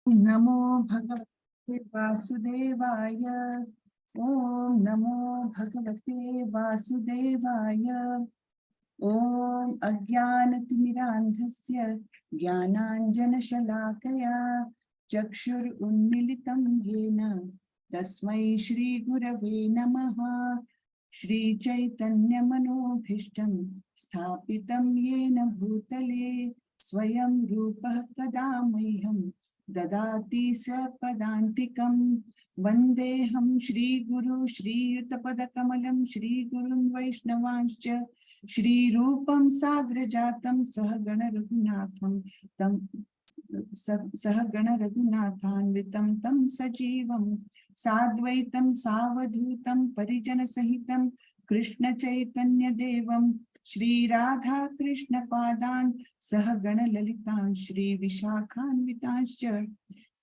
नमो भगवते वासुदेवाय। ओम नमो भगवते वासुदेवाय। ओम अज्ञानतिमिरान्धस्य ज्ञानाञ्जनशलाकया चक्षुरुन्मीलितं येन तस्मै श्रीगुरवे नमः। श्रीचैतन्यमनोभीष्टं स्थापितं येन भूतले स्वयं रूपः कदा मह्यं ददाति स्वपदान्तिकं। वन्देऽहं श्रीगुरु श्रीयुतपदकमलं श्रीगुरुं वैष्णवांश्च श्रीरूपं साग्रजातं सहगण रघुनाथान्वितं तं सजीवं साद्वैतं सावधूतं परिजनसहितं कृष्ण चैतन्य देवं श्री राधा कृष्ण पादान् सहगण ललितां श्री विशाखान्वितांश्च।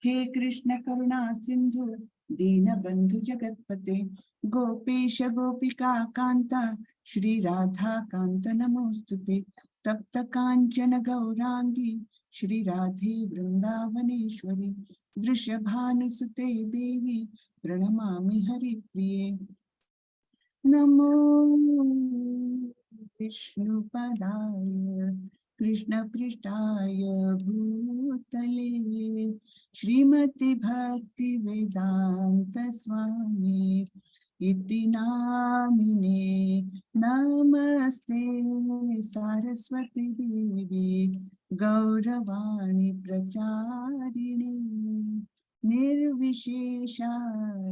हे कृष्ण करुणा सिंधु दीनबंधु जगत्पते गोपेश गोपिका कांता श्री राधा कांत नमोस्तुते। तप्त कांचन गौरांगी श्री राधे वृंदावनेश्वरी वृषभानुसुते देवी प्रणमामि हरिप्रिये। नमो विष्णुपदाय कृष्ण पृष्ठाय भूतले श्रीमति भक्ति वेदांत स्वामी इति नामिने। नमस्ते सरस्वती देवी गौरवाणी प्रचारिणे निर्विशेषा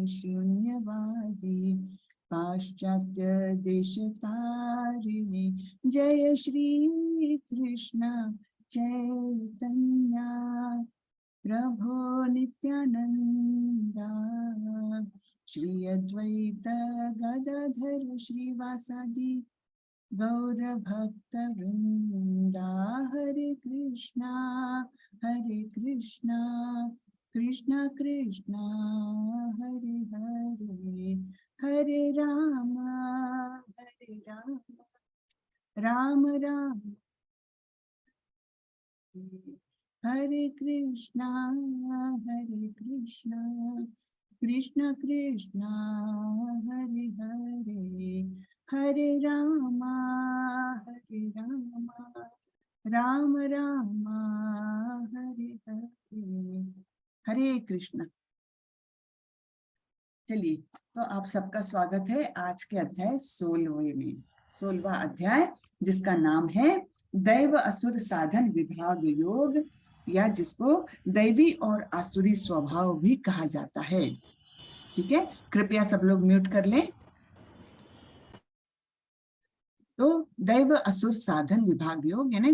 शून्यवादी पाश्चात्य देशतारिणे। जय श्री कृष्ण चैतन्य प्रभो नित्यानंदा श्री अद्वैत गदाधर श्रीवासादि गौर भक्त वृंदा। हरे कृष्णा कृष्णा कृष्णा हरे हरे हरे राम राम राम हरे कृष्णा कृष्ण कृष्णा हरे हरे हरे राम राम राम हरे हरे हरे कृष्ण। चलिए, तो आप सबका स्वागत है आज के अध्याय 16वें में। 16वां अध्याय जिसका नाम है दैव असुर साधन विभाग योग, या जिसको दैवी और आसुरी स्वभाव भी कहा जाता है। ठीक है, कृपया सब लोग म्यूट कर लें। तो दैव असुर साधन विभाग योग यानी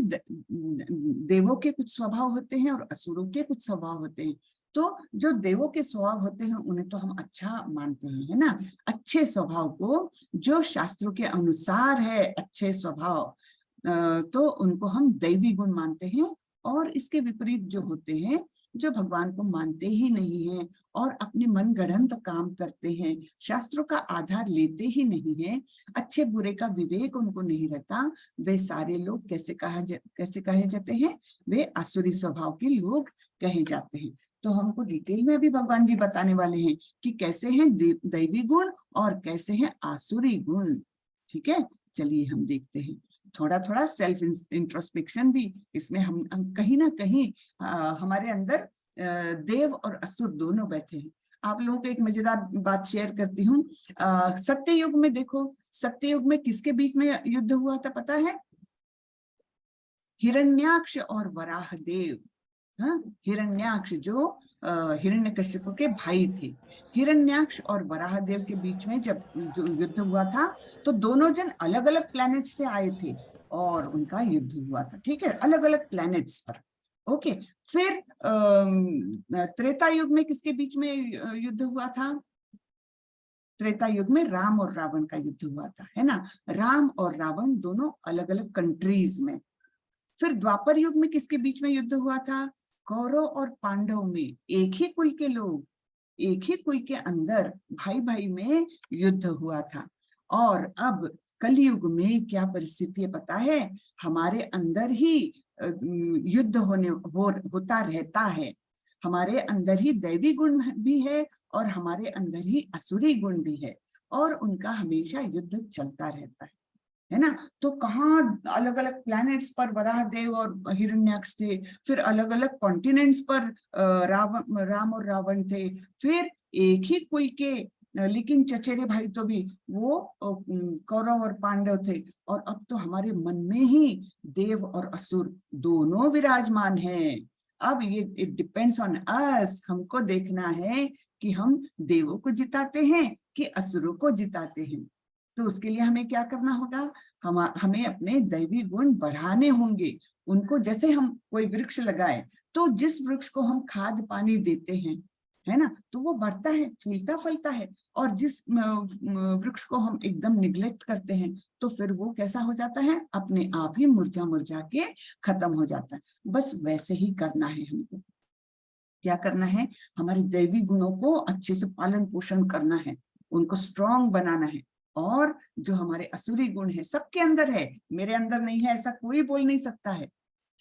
देवों के कुछ स्वभाव होते हैं और असुरों के कुछ स्वभाव होते हैं। तो जो देवों के स्वभाव होते हैं उन्हें तो हम अच्छा मानते हैं, है ना। अच्छे स्वभाव को जो शास्त्रों के अनुसार है अच्छे स्वभाव, तो उनको हम दैवी गुण मानते हैं। और इसके विपरीत जो होते हैं, जो भगवान को मानते ही नहीं हैं और अपने मन गढ़ंत काम करते हैं, शास्त्रों का आधार लेते ही नहीं है, अच्छे बुरे का विवेक उनको नहीं रहता, वे सारे लोग कैसे कहे जाते हैं? वे आसुरी स्वभाव के लोग कहे जाते हैं। तो हमको डिटेल में अभी भगवान जी बताने वाले हैं कि कैसे हैं दैवी गुण और कैसे हैं आसुरी गुण। ठीक है, चलिए हम देखते हैं। थोड़ा थोड़ा सेल्फ इंट्रोस्पेक्शन भी इसमें हम कहीं ना कहीं हमारे अंदर देव और असुर दोनों बैठे हैं। आप लोगों को एक मजेदार बात शेयर करती हूँ। सत्य युग में देखो, सत्य युग में किसके बीच में युद्ध हुआ था पता है? हिरण्याक्ष और वराहदेव। हाँ, हिरण्याक्ष जो हिरण्यकश्यप के भाई थे, हिरण्याक्ष और वराहदेव के बीच में जब जो युद्ध हुआ था तो दोनों जन अलग अलग प्लैनेट से आए थे और उनका युद्ध हुआ था। ठीक है, अलग अलग प्लैनेट्स पर। ओके, फिर त्रेता युग में किसके बीच में युद्ध हुआ था? त्रेता युग में राम और रावण का युद्ध हुआ था, है ना। राम और रावण दोनों अलग अलग कंट्रीज में। फिर द्वापर युग में किसके बीच में युद्ध हुआ था? कौरव और पांडव में। एक ही कुल के लोग, एक ही कुल के अंदर भाई भाई में युद्ध हुआ था। और अब कलयुग में क्या परिस्थिति है पता है? हमारे अंदर ही युद्ध होता रहता है। हमारे अंदर ही दैवी गुण भी है और हमारे अंदर ही असुरी गुण भी है, और उनका हमेशा युद्ध चलता रहता है ना। तो कहाँ अलग अलग प्लैनेट्स पर वराह देव और हिरण्याक्ष थे, फिर अलग अलग कॉन्टिनेंट्स पर राम और रावण थे, फिर एक ही कुल के लेकिन चचेरे भाई तो भी वो कौरव और पांडव थे, और अब तो हमारे मन में ही देव और असुर दोनों विराजमान हैं। अब ये इट डिपेंड्स ऑन अस, हमको देखना है कि हम देवों को जिताते हैं कि असुरों को जिताते हैं। तो उसके लिए हमें क्या करना होगा, हमें अपने दैवी गुण बढ़ाने होंगे। उनको जैसे हम कोई वृक्ष लगाए, तो जिस वृक्ष को हम खाद पानी देते हैं, है ना, तो वो बढ़ता है, फूलता फलता है, और जिस वृक्ष को हम एकदम निग्लेक्ट करते हैं, तो फिर वो कैसा हो जाता है, अपने आप ही मुरझा मुरझा के खत्म हो जाता है। बस वैसे ही करना है हमको। क्या करना है, हमारे दैवी गुणों को अच्छे से पालन पोषण करना है, उनको स्ट्रॉन्ग बनाना है। और जो हमारे असुरी गुण है, सबके अंदर है, मेरे अंदर नहीं है ऐसा कोई बोल नहीं सकता है,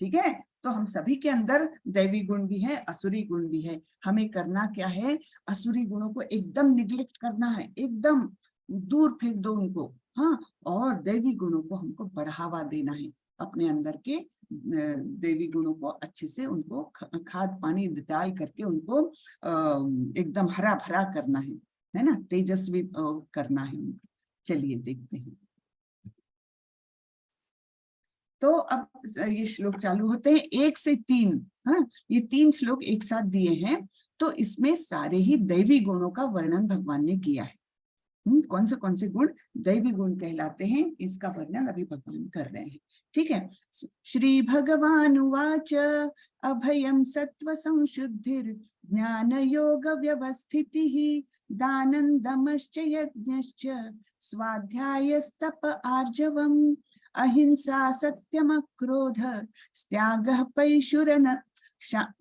ठीक है। तो हम सभी के अंदर दैवी गुण भी है, असुरी गुण भी है। हमें करना क्या है, असुरी गुणों को एकदम निग्लेक्ट करना है, एकदम दूर फेंक दो उनको, हाँ, और दैवी गुणों को हमको बढ़ावा देना है। अपने अंदर के देवी गुणों को अच्छे से उनको खाद पानी डाल करके उनको एकदम हरा भरा करना है ना, तेजस्वी करना है उनको। चलिए देखते हैं। तो अब ये श्लोक चालू होते हैं 1 से 3। हाँ, ये 3 श्लोक एक साथ दिए हैं, तो इसमें सारे ही दैवी गुणों का वर्णन भगवान ने किया है। कौन से गुण दैवी गुण कहलाते हैं, इसका वर्णन अभी भगवान कर रहे हैं, ठीक है। श्री भगवान उवाच अभयम सत्व संशुद्धिर ज्ञान योग व्यवस्थितिः दानंदमश्च यज्ञश्च स्वाध्यायस्तप आर्जवम् अहिंसा सत्यम क्रोध त्यागः पैशुरन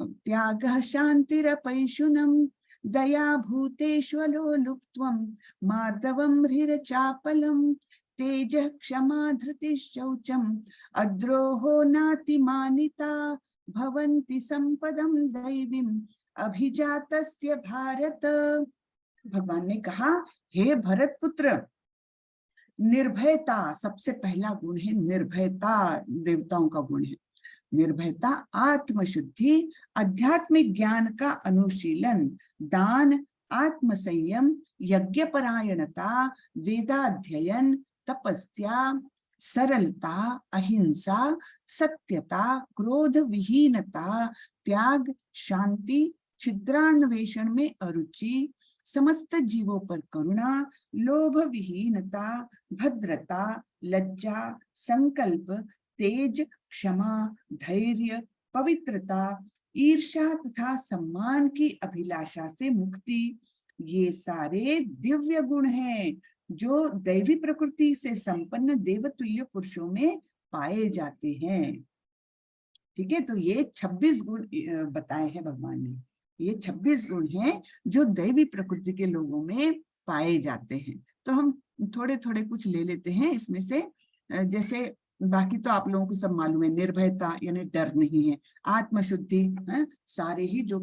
त्यागः शान्तिरपैशुनम् दया भूतेष्वलो लुप्त्वं मार्दवं ह्रीरचापलं तेजः क्षमा धृतिः शौचम् अद्रोहो नातिमानिता भवन्ति संपदं दैवीम् अभिजातस्य भारत। भगवान ने कहा, हे भरत पुत्र, निर्भयता सबसे पहला गुण है, निर्भयता देवताओं का गुण है। निर्भयता, आत्मशुद्धि, आध्यात्मिक ज्ञान का अनुशीलन, दान, आत्मसंयम, यज्ञपरायणता, वेदाध्ययन, तपस्या, सरलता, अहिंसा, सत्यता, क्रोध विहीनता, त्याग, शांति, छिद्रान्वेषण में अरुचि, समस्त जीवों पर करुणा, लोभ विहीनता, भद्रता, लज्जा, संकल्प, तेज, क्षमा, धैर्य, पवित्रता, ईर्ष्या तथा सम्मान की अभिलाषा से मुक्ति, ये सारे दिव्य गुण हैं जो दैवी प्रकृति से संपन्न देवतुल्य पुरुषों में पाए जाते हैं, ठीक है। तो ये 26 गुण बताए हैं भगवान ने। ये 26 गुण हैं जो दैवी प्रकृति के लोगों में पाए जाते हैं। तो हम थोड़े थोड़े कुछ ले लेते हैं इसमें से। जैसे बाकी तो आप लोगों को सब मालूम है, निर्भयता यानी डर नहीं है, आत्मशुद्धि है, सारे ही जो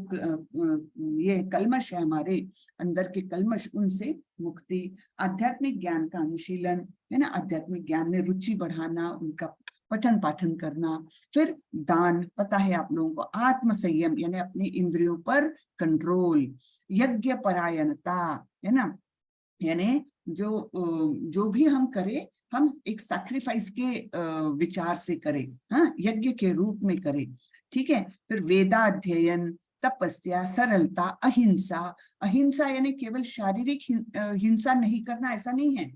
ये कलमश है हमारे अंदर के कलमश, उनसे मुक्ति, आध्यात्मिक ज्ञान का अनुशीलन है ना, आध्यात्मिक ज्ञान में रुचि बढ़ाना, उनका पठन पाठन करना, फिर दान, पता है आप लोगों को, आत्मसंयम यानी अपनी इंद्रियों पर कंट्रोल, यज्ञ परायणता है ना, यानी जो भी हम करें, हम एक सैक्रिफाइस के विचार से करें, हाँ, यज्ञ के रूप में करें, ठीक है। फिर वेदाध्ययन, तपस्या, सरलता, अहिंसा, अहिंसा यानी केवल शारीरिक हिंसा नहीं करना, ऐसा नहीं है।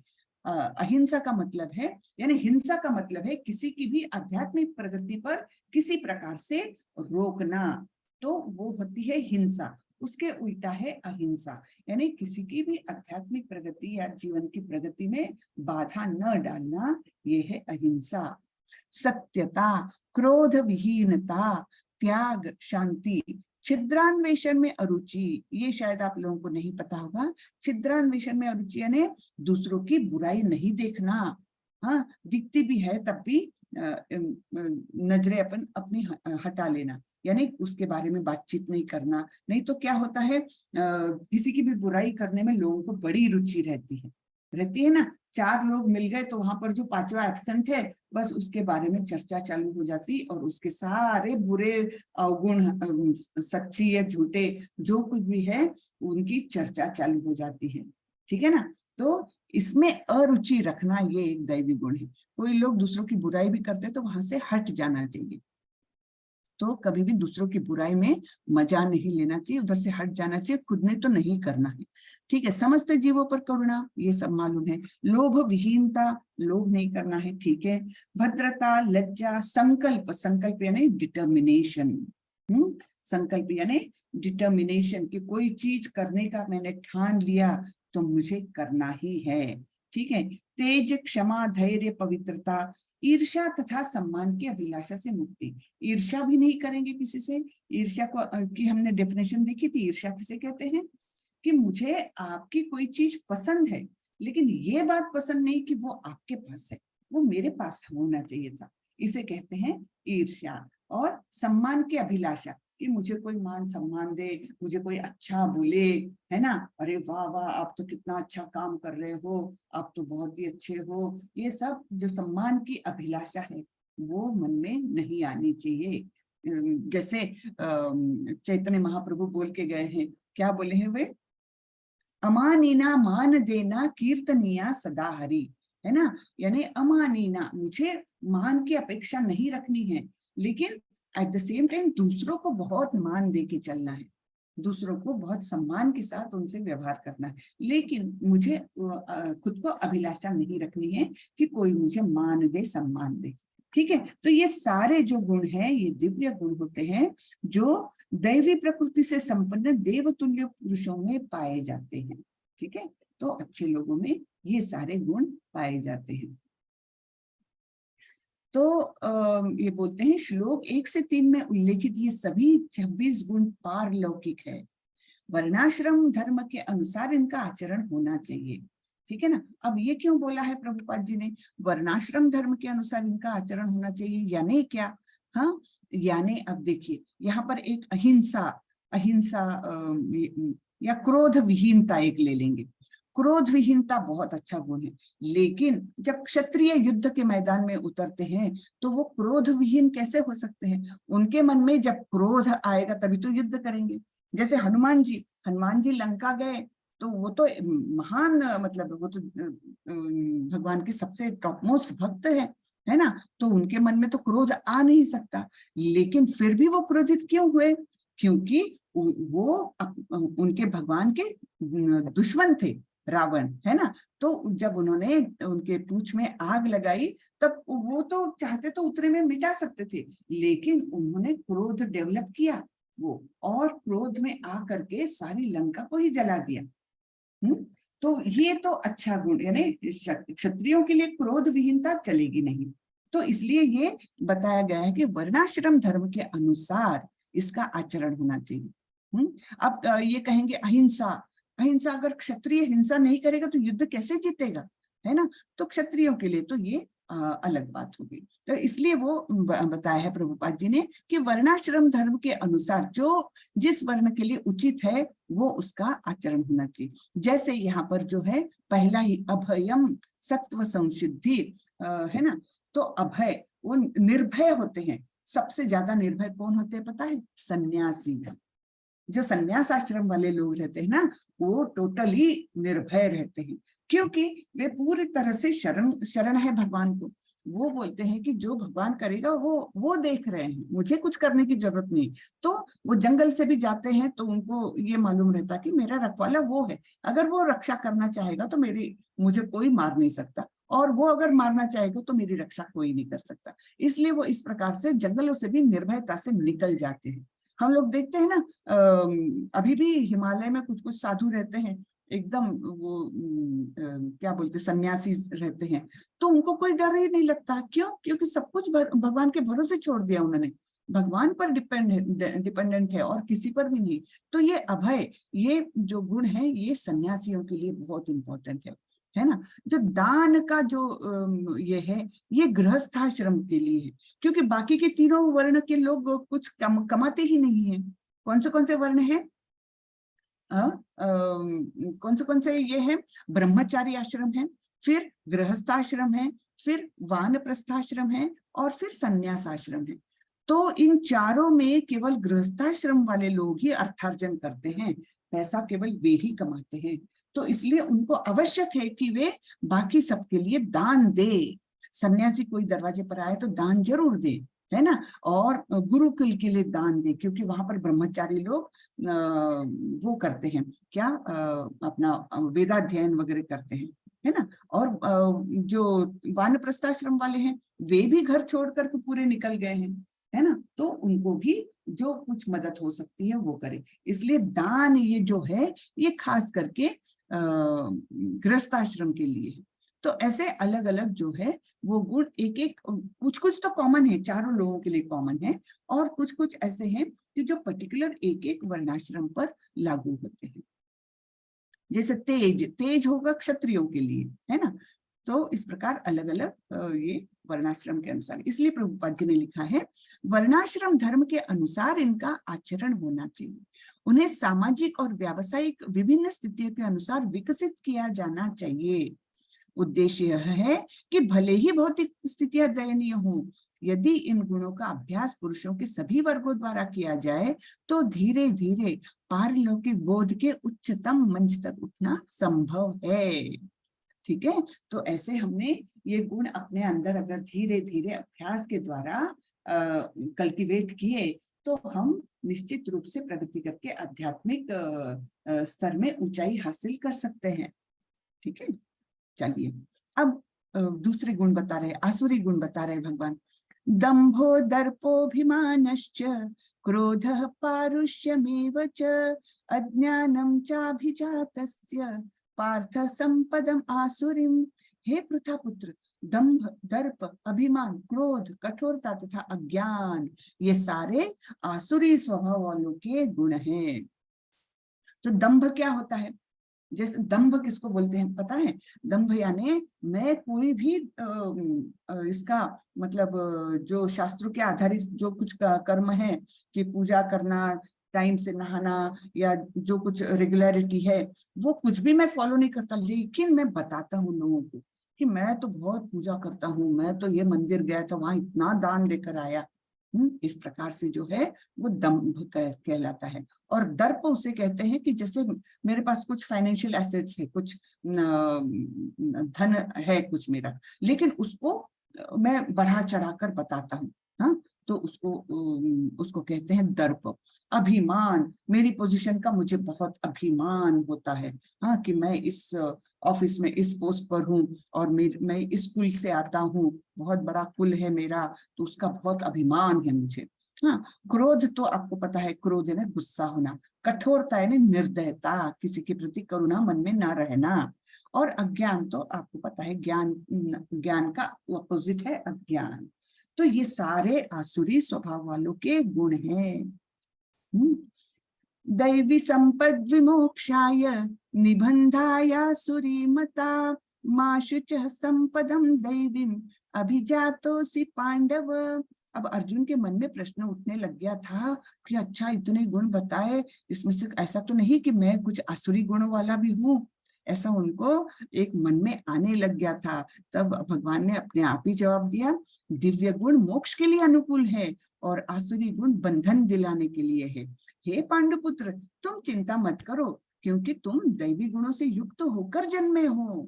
अहिंसा का मतलब है, यानी हिंसा का मतलब है किसी की भी आध्यात्मिक प्रगति पर किसी प्रकार से रोकना, तो वो होती है हिंसा। उसके उल्टा है अहिंसा, यानी किसी की भी आध्यात्मिक प्रगति या जीवन की प्रगति में बाधा न डालना, ये है अहिंसा। सत्यता, क्रोध विहीनता, त्याग, शांति, छिद्रान्वेषण में अरुचि, ये शायद आप लोगों को नहीं पता होगा। छिद्रान्वेषण में अरुचि यानी दूसरों की बुराई नहीं देखना, हाँ, दिखती भी है तब भी नजरें अपनी हटा लेना, यानी उसके बारे में बातचीत नहीं करना। नहीं तो क्या होता है, किसी की भी बुराई करने में लोगों को बड़ी रुचि रहती है ना। 4 लोग मिल गए तो वहां पर जो 5वां एब्सेंट है, बस उसके बारे में चर्चा चालू हो जाती और उसके सारे बुरे गुण, सच्ची या झूठे जो कुछ भी है, उनकी चर्चा चालू हो जाती है। ठीक है ना। तो इसमें अरुचि रखना ये एक दैवी गुण है। कोई लोग दूसरों की बुराई भी करते हैं तो वहां से हट जाना चाहिए। तो कभी भी दूसरों की बुराई में मजा नहीं लेना चाहिए, उधर से हट जाना चाहिए, खुद ने तो नहीं करना है। ठीक है, समस्त जीवों पर करुणा, ये सब मालूम है। लोभ विहीनता, लोभ नहीं करना है, ठीक है। भद्रता, लज्जा, संकल्प, संकल्प यानी डिटर्मिनेशन, संकल्प यानी डिटर्मिनेशन कि कोई चीज करने का मैंने ठान लिया तो मुझे करना ही है। ठीक है। तेज, क्षमा, धैर्य, पवित्रता, ईर्ष्या तथा सम्मान की अभिलाषा से मुक्ति। ईर्ष्या भी नहीं करेंगे किसी से। ईर्ष्या को की हमने डेफिनेशन देखी थी। ईर्ष्या किसे कहते हैं कि मुझे आपकी कोई चीज पसंद है, लेकिन ये बात पसंद नहीं कि वो आपके पास है, वो मेरे पास होना चाहिए था। इसे कहते हैं ईर्ष्या। और सम्मान की अभिलाषा कि मुझे कोई मान सम्मान दे, मुझे कोई अच्छा बोले, है ना, अरे वाह वाह आप तो कितना अच्छा काम कर रहे हो, आप तो बहुत ही अच्छे हो। ये सब जो सम्मान की अभिलाषा है वो मन में नहीं आनी चाहिए। जैसे चैतन्य महाप्रभु बोल के गए हैं, क्या बोले हैं वे, अमानीना मान देना कीर्तनिया सदा हरि, है ना। यानी अमानीना, मुझे मान की अपेक्षा नहीं रखनी है, लेकिन एट द सेम टाइम दूसरों को बहुत मान दे के चलना है, दूसरों को बहुत सम्मान के साथ उनसे व्यवहार करना है, लेकिन मुझे खुद को अभिलाषा नहीं रखनी है कि कोई मुझे मान दे, सम्मान दे। ठीक है। तो ये सारे जो गुण हैं ये दिव्य गुण होते हैं जो दैवी प्रकृति से संपन्न देवतुल्य पुरुषों में पाए जाते हैं। ठीक है। तो अच्छे लोगों में ये सारे गुण पाए जाते हैं। तो ये बोलते हैं श्लोक 1 से 3 में उल्लेखित ये सभी 26 गुण पारलौकिक है। वर्णाश्रम धर्म के अनुसार इनका आचरण होना चाहिए। ठीक है ना। अब ये क्यों बोला है प्रभुपाद जी ने, वर्णाश्रम धर्म के अनुसार इनका आचरण होना चाहिए, यानी क्या। हाँ, यानी अब देखिए यहाँ पर एक अहिंसा, अहिंसा या क्रोध विहीनता एक ले लेंगे। क्रोध विहीनता बहुत अच्छा गुण है, लेकिन जब क्षत्रिय युद्ध के मैदान में उतरते हैं तो वो क्रोध विहीन कैसे हो सकते हैं। उनके मन में जब क्रोध आएगा तभी तो युद्ध करेंगे। जैसे हनुमान जी लंका गए तो वो तो महान, मतलब वो तो भगवान के सबसे टॉप मोस्ट भक्त है ना। तो उनके मन में तो क्रोध आ नहीं सकता, लेकिन फिर भी वो क्रोधित क्यों हुए, क्योंकि वो उनके भगवान के दुश्मन थे, रावण, है ना। तो जब उन्होंने उनके पूंछ में आग लगाई तब वो तो चाहते तो उतरे में मिटा सकते थे, लेकिन उन्होंने क्रोध डेवलप किया वो, और क्रोध में आकर के सारी लंका को ही जला दिया। तो ये तो अच्छा गुण, यानी क्षत्रियों के लिए क्रोध विहीनता चलेगी नहीं। तो इसलिए ये बताया गया है कि वर्णाश्रम धर्म के अनुसार इसका आचरण होना चाहिए। अब ये कहेंगे अहिंसा, अहिंसा, अगर क्षत्रिय हिंसा नहीं करेगा तो युद्ध कैसे जीतेगा, है ना। तो क्षत्रियों के लिए तो ये अलग बात हो गई। तो इसलिए वो बताया है प्रभुपाद जी ने कि वर्णाश्रम धर्म के अनुसार जो जिस वर्ण के लिए उचित है वो उसका आचरण होना चाहिए। जैसे यहाँ पर जो है पहला ही अभयम सत्व संसिद्धि, है ना। तो अभय, वो निर्भय होते हैं। सबसे ज्यादा निर्भय कौन होते हैं पता है, सन्यासी। जो सन्यास आश्रम वाले लोग रहते हैं ना, वो टोटली निर्भय रहते हैं, क्योंकि वे पूरी तरह से शरण है भगवान को। वो बोलते हैं कि जो भगवान करेगा वो देख रहे हैं, मुझे कुछ करने की जरूरत नहीं। तो वो जंगल से भी जाते हैं तो उनको ये मालूम रहता कि मेरा रखवाला वो है, अगर वो रक्षा करना चाहेगा तो मुझे कोई मार नहीं सकता, और वो अगर मारना चाहेगा तो मेरी रक्षा कोई नहीं कर सकता। इसलिए वो इस प्रकार से जंगलों से भी निर्भयता से निकल जाते हैं। हम लोग देखते हैं ना, अभी भी हिमालय में कुछ कुछ साधु रहते हैं, एकदम वो क्या बोलते सन्यासी रहते हैं, तो उनको कोई डर ही नहीं लगता। क्यों? क्योंकि सब कुछ भगवान के भरोसे छोड़ दिया उन्होंने, भगवान पर डिपेंडेंट है और किसी पर भी नहीं। तो ये अभय, ये जो गुण है ये सन्यासियों के लिए बहुत इंपॉर्टेंट है। है ना। जो दान का जो ये है, ये गृहस्थाश्रम के लिए है, क्योंकि बाकी के तीनों वर्ण के लोग कुछ कमाते ही नहीं है। कौन से वर्ण है? कौन से ये है? ब्रह्मचारी आश्रम है, फिर गृहस्थाश्रम है, फिर वानप्रस्थाश्रम है, और फिर संन्यास आश्रम है। तो इन चारों में केवल गृहस्थाश्रम वाले लोग ही अर्थार्जन करते हैं, पैसा केवल वे ही कमाते हैं। तो इसलिए उनको आवश्यक है कि वे बाकी सबके लिए दान दे। सन्यासी कोई दरवाजे पर आए तो दान जरूर दे, है ना। और गुरुकुल के लिए दान दे, क्योंकि वहां पर ब्रह्मचारी लोग वो करते हैं क्या, अपना वेदाध्ययन वगैरह करते हैं, है ना। और जो वानप्रस्थाश्रम वाले हैं, वे भी घर छोड़कर पूरे निकल गए हैं, है ना। तो उनको भी जो कुछ मदद हो सकती है वो करे। इसलिए दान ये जो है, ये खास करके गृहस्थाश्रम के लिए है। तो ऐसे अलग अलग जो है वो गुण, एक एक कुछ कुछ तो कॉमन है, चारों लोगों के लिए कॉमन है, और कुछ कुछ ऐसे हैं कि जो पर्टिकुलर एक एक वर्णाश्रम पर लागू होते हैं। जैसे तेज होगा क्षत्रियों के लिए, है ना। तो इस प्रकार अलग अलग ये वर्णाश्रम के अनुसार, इसलिए प्रभुपाद जी ने लिखा है, वर्णाश्रम धर्म के अनुसार इनका आचरण होना चाहिए। उन्हें सामाजिक और व्यावसायिक विभिन्न स्थितियों के अनुसार विकसित किया जाना चाहिए। उद्देश्य यह है कि भले ही भौतिक स्थितियां दयनीय हो, यदि इन गुणों का अभ्यास पुरुषों के सभी वर्गों द्वारा किया जाए तो धीरे धीरे पारलौकिक बोध के उच्चतम मंच तक उठना संभव है। ठीक है। तो ऐसे हमने ये गुण अपने अंदर अगर धीरे धीरे अभ्यास के द्वारा कल्टीवेट किए, तो हम निश्चित रूप से प्रगति करके आध्यात्मिक स्तर में ऊंचाई हासिल कर सकते हैं। ठीक है। चलिए, अब दूसरे गुण बता रहे, आसुरी गुण बता रहे भगवान। दंभो दर्पोभिमानश्च क्रोधः पारुष्यमेव च अज्ञानं चाभिजातस्य पार्थ संपदम आसुरीम। हे पृथापुत्र, दंभ, दर्प, अभिमान, क्रोध, कठोरता तथा अज्ञान, ये सारे आसुरी स्वभाव वालों के गुण हैं। तो दंभ क्या होता है? जैसे दंभ किसको बोलते हैं पता है? दंभ यानी मैं कोई भी इसका मतलब जो शास्त्रों के आधारित जो कुछ कर्म है कि पूजा करना, टाइम से नहाना, या जो कुछ रेगुलरिटी है, वो कुछ भी मैं फॉलो नहीं करता, लेकिन मैं बताता हूँ लोगों को कि मैं तो बहुत पूजा करता हूँ, मैं तो ये मंदिर गया था, वहां इतना दान देकर आया। इस प्रकार से जो है वो दंभ कहलाता है। और दर्प उसे कहते हैं कि जैसे मेरे पास कुछ फाइनेंशियल एसेट्स है, कुछ धन है कुछ मेरा, लेकिन उसको मैं बढ़ा चढ़ाकर बताता हूँ, हाँ, तो उसको कहते हैं दर्प। अभिमान, मेरी पोजीशन का मुझे बहुत अभिमान होता है, हाँ, कि मैं इस ऑफिस में इस पोस्ट पर हूँ, और मैं इस कुल से आता हूँ, बहुत बड़ा कुल है मेरा, तो उसका बहुत अभिमान है मुझे। हाँ, क्रोध तो आपको पता है, क्रोध है ना गुस्सा होना, कठोरता है ना निर्दयता, किसी के प्रति करुणा मन में ना रहना, और अज्ञान तो आपको पता है, ज्ञान का अपोजिट है अज्ञान। तो ये सारे आसुरी स्वभाव वालों के गुण हैं। दैवी संपद विमोक्षाय निबंधायासुरी मता मा शुचः संपदम दैवीम अभिजातोसि पांडव। अब अर्जुन के मन में प्रश्न उठने लग गया था कि अच्छा, इतने गुण बताए, इसमें से ऐसा तो नहीं कि मैं कुछ आसुरी गुणों वाला भी हूँ? ऐसा उनको एक मन में आने लग गया था। तब भगवान ने अपने आप ही जवाब दिया, दिव्य गुण मोक्ष के लिए अनुकूल है और आसुरी गुण बंधन दिलाने के लिए है। हे पांडुपुत्र, तुम चिंता मत करो, क्योंकि तुम दैवी गुणों से युक्त होकर जन्मे हो।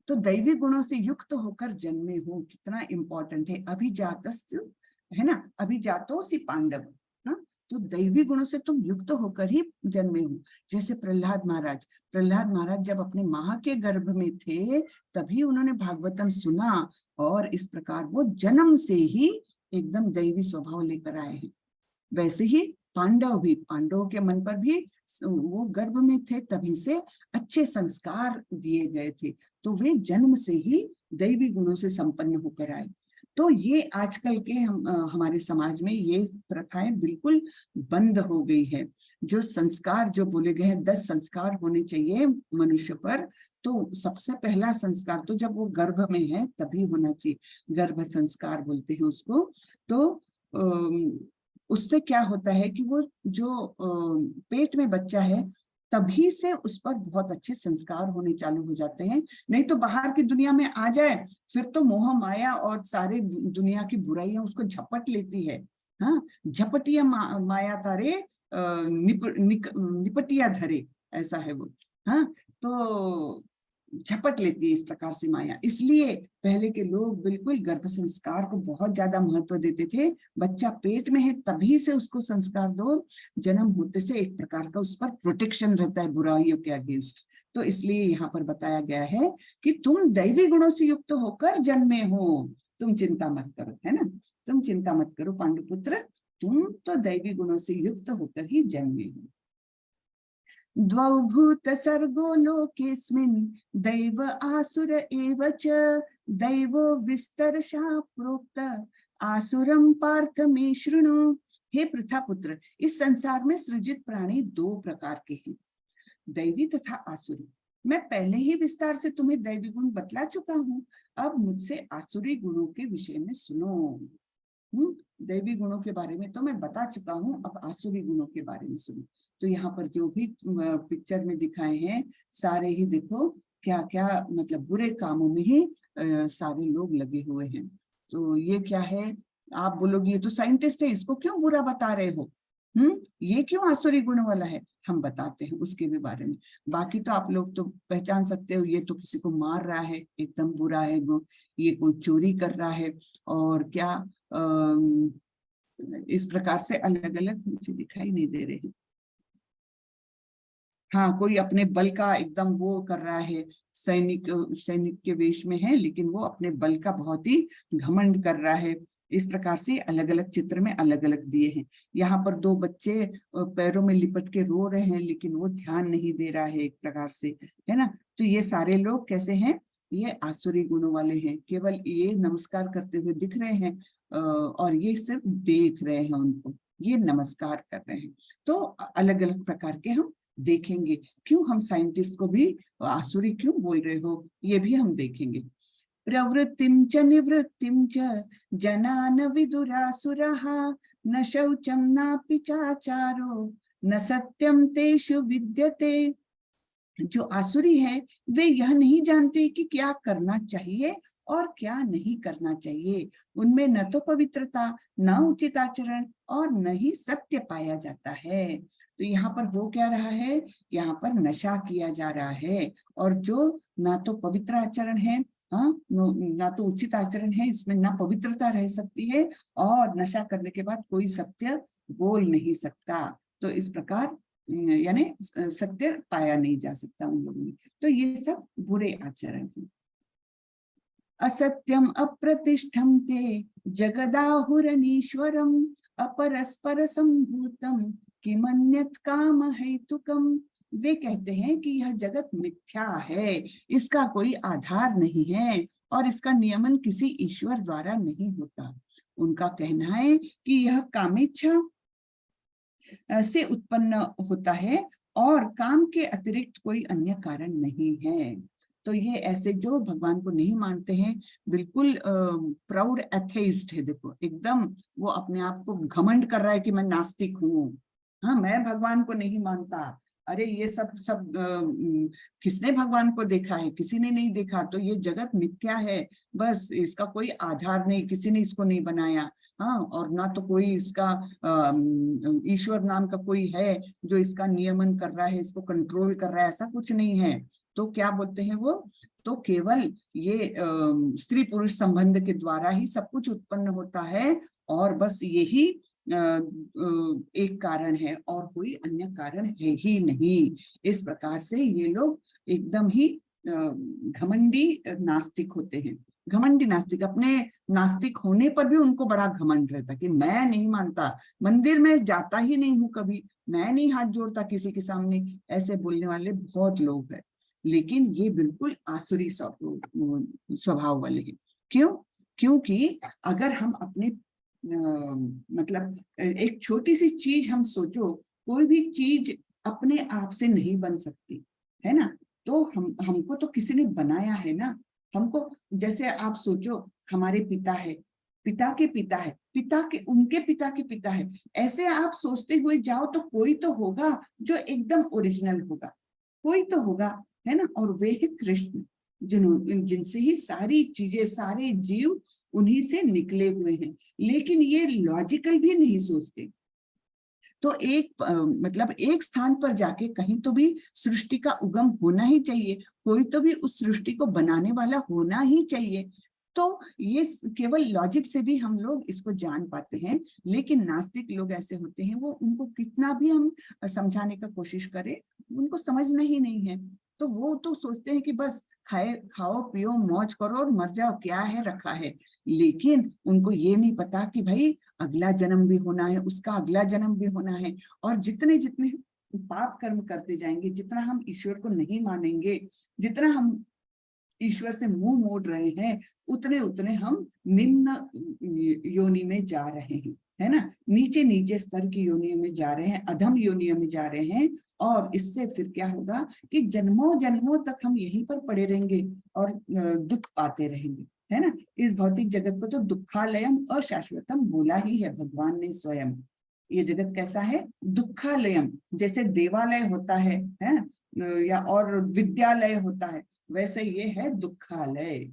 तो दैवी गुणों से युक्त होकर जन्मे हो, कितना इंपॉर्टेंट है। अभिजातस्य, है ना, अभिजातोसि पांडव, हाँ, तो दैवी गुणों से तुम युक्त होकर ही जन्मे हो। जैसे प्रहलाद महाराज जब अपने माँ के गर्भ में थे, तभी उन्होंने भागवतम सुना, और इस प्रकार वो जन्म से ही एकदम दैवी स्वभाव लेकर आए हैं। वैसे ही पांडवों के मन पर भी वो गर्भ में थे, तभी से अच्छे संस्कार दिए गए थे, तो वे जन्म से ही दैवी गुणों से संपन्न होकर आए। तो ये आजकल के हमारे समाज में ये प्रथाएं बिल्कुल बंद हो गई है। जो संस्कार जो बोले गए हैं 10 संस्कार होने चाहिए मनुष्य पर, तो सबसे पहला संस्कार तो जब वो गर्भ में है तभी होना चाहिए, गर्भ संस्कार बोलते हैं उसको। तो उससे क्या होता है कि वो जो पेट में बच्चा है तभी से उस पर बहुत अच्छे संस्कार होने चालू हो जाते हैं। नहीं तो बाहर की दुनिया में आ जाए फिर तो मोह माया और सारे दुनिया की बुराइयां उसको झपट लेती है। हाँ, झपटिया माया तारे निपटिया धरे, ऐसा है वो। हाँ, तो झपट लेती है इस प्रकार से माया। इसलिए पहले के लोग बिल्कुल गर्भ संस्कार को बहुत ज्यादा महत्व देते थे। बच्चा पेट में है तभी से उसको संस्कार दो, जन्म होते से एक प्रकार का उस पर प्रोटेक्शन रहता है बुराइयों के अगेंस्ट। तो इसलिए यहाँ पर बताया गया है कि तुम दैवी गुणों से युक्त होकर जन्मे हो, तुम चिंता मत करो, है ना, तुम चिंता मत करो पांडुपुत्र, तुम तो दैवी गुणों से युक्त होकर ही जन्मे हो। द्वौ भूत सर्गो लोकेस्मिन् दैव आसुर एव च, दैवो विस्तरशा प्रोक्त आसुरम पार्थ मे शृणु। हे पृथापुत्र, इस संसार में सृजित प्राणी 2 प्रकार के हैं, दैवी तथा आसुरी। मैं पहले ही विस्तार से तुम्हें दैवी गुण बतला चुका हूँ, अब मुझसे आसुरी गुणों के विषय में सुनो। दैवी गुणों के बारे में तो मैं बता चुका हूँ, अब आसुरी गुणों के बारे में सुनो। तो यहाँ पर जो भी पिक्चर में दिखाए हैं सारे ही देखो क्या क्या मतलब बुरे कामों में ही सारे लोग लगे हुए हैं। तो ये क्या है, आप बोलोगे ये तो साइंटिस्ट है, इसको क्यों बुरा बता रहे हो, ये क्यों आसुरी गुण वाला है, हम बताते हैं उसके भी बारे में। बाकी तो आप लोग तो पहचान सकते हो, ये तो किसी को मार रहा है, एकदम बुरा है वो, ये कोई चोरी कर रहा है, और क्या इस प्रकार से अलग अलग मुझे दिखाई नहीं दे रहे हैं। हाँ, कोई अपने बल का एकदम वो कर रहा है, सैनिक के वेश में है लेकिन वो अपने बल का बहुत ही घमंड कर रहा है। इस प्रकार से अलग अलग चित्र में अलग अलग दिए हैं। यहाँ पर 2 बच्चे पैरों में लिपट के रो रहे हैं लेकिन वो ध्यान नहीं दे रहा है एक प्रकार से, है ना। तो ये सारे लोग कैसे हैं, ये आसुरी गुणों वाले हैं। केवल ये नमस्कार करते हुए दिख रहे हैं और ये सिर्फ देख रहे हैं उनको, ये नमस्कार कर रहे हैं। तो अलग अलग प्रकार के हम देखेंगे, क्यों हम साइंटिस्ट को भी आसुरी क्यों बोल रहे हो ये भी हम देखेंगे। प्रवृत्तिं च निवृत्तिं च जनान विदुरासुरः, न शौचं नापि चाचारो न सत्यं तेषु विद्यते। जो आसुरी है वे यह नहीं जानते कि क्या करना चाहिए और क्या नहीं करना चाहिए। उनमें न तो पवित्रता, न उचित आचरण और न ही सत्य पाया जाता है। तो यहाँ पर हो क्या रहा है, यहाँ पर नशा किया जा रहा है, और जो ना तो पवित्र आचरण है, ना तो उचित आचरण है, इसमें ना पवित्रता रह सकती है और नशा करने के बाद कोई सत्य बोल नहीं सकता। तो इस प्रकार यानी सत्य पाया नहीं जा सकता उन लोगों में। तो ये सब बुरे आचरण हैं। असत्यम अप्रतिष्ठम ते जगदाहुरनीश्वरम अपरस्पर संभूतम किमन्यत् काम हेतुकम। वे कहते हैं कि यह जगत मिथ्या है, इसका कोई आधार नहीं है और इसका नियमन किसी ईश्वर द्वारा नहीं होता। उनका कहना है कि यह कामेच्छा से उत्पन्न होता है और काम के अतिरिक्त कोई अन्य कारण नहीं है। तो ये ऐसे जो भगवान को नहीं मानते हैं, बिल्कुल प्राउड एथेइस्ट है। देखो एकदम वो अपने आप को घमंड कर रहा है कि मैं नास्तिक हूँ, हाँ मैं भगवान को नहीं मानता। अरे ये सब किसने भगवान को देखा है, किसी ने नहीं देखा। तो ये जगत मिथ्या है, बस इसका कोई आधार नहीं, किसी ने इसको नहीं बनाया। हाँ, और ना तो कोई इसका ईश्वर नाम का कोई है जो इसका नियमन कर रहा है, इसको कंट्रोल कर रहा है, ऐसा कुछ नहीं है। तो क्या बोलते हैं वो, तो केवल ये स्त्री पुरुष संबंध के द्वारा ही सब कुछ उत्पन्न होता है और बस यही एक कारण है और कोई अन्य कारण है ही नहीं। इस प्रकार से ये लोग एकदम ही घमंडी नास्तिक होते हैं। घमंडी नास्तिक, अपने नास्तिक होने पर भी उनको बड़ा घमंड रहता कि मैं नहीं मानता, मंदिर में जाता ही नहीं हूं कभी, मैं नहीं हाथ जोड़ता किसी के सामने, ऐसे बोलने वाले बहुत लोग हैं। लेकिन ये बिल्कुल आसुरी स्वभाव वाले हैं। क्यों? क्योंकि अगर हम अपने मतलब एक छोटी सी चीज हम सोचो, कोई भी चीज अपने आप से नहीं बन सकती है ना, तो हमको तो किसी ने बनाया है ना। हमको, जैसे आप सोचो हमारे पिता है, पिता के पिता है, पिता के उनके पिता के पिता है, ऐसे आप सोचते हुए जाओ तो कोई तो होगा जो एकदम ओरिजिनल होगा, कोई तो होगा, है ना। और वे ही कृष्ण, जिनसे ही सारी चीजें, सारे जीव उन्हीं से निकले हुए हैं। लेकिन ये लॉजिकल भी नहीं सोचते। तो एक मतलब एक स्थान पर जाके कहीं तो भी सृष्टि का उगम होना ही चाहिए, कोई तो भी उस सृष्टि को बनाने वाला होना ही चाहिए। तो ये केवल लॉजिक से भी हम लोग इसको जान पाते हैं। लेकिन नास्तिक लोग ऐसे होते हैं, वो उनको कितना भी हम समझाने का कोशिश करें, उनको समझना ही नहीं है। तो वो तो सोचते हैं कि बस खाओ पियो मौज करो और मर जाओ, क्या है रखा है। लेकिन उनको ये नहीं पता कि भाई अगला जन्म भी होना है, उसका अगला जन्म भी होना है। और जितने जितने पाप कर्म करते जाएंगे, जितना हम ईश्वर को नहीं मानेंगे, जितना हम ईश्वर से मुंह मोड़ रहे हैं, उतने उतने हम निम्न योनि में जा रहे हैं, है ना। नीचे नीचे स्तर की योनियों में जा रहे हैं, अधम योनियों में जा रहे हैं। और इससे फिर क्या होगा कि जन्मों जन्मों तक हम यहीं पर पड़े रहेंगे और दुख पाते रहेंगे, है ना। इस भौतिक जगत को तो दुखालयम अशाश्वतम बोला ही है भगवान ने स्वयं। ये जगत कैसा है? दुखालयम। जैसे देवालय होता है या और विद्यालय होता है, वैसे ये है दुखालय,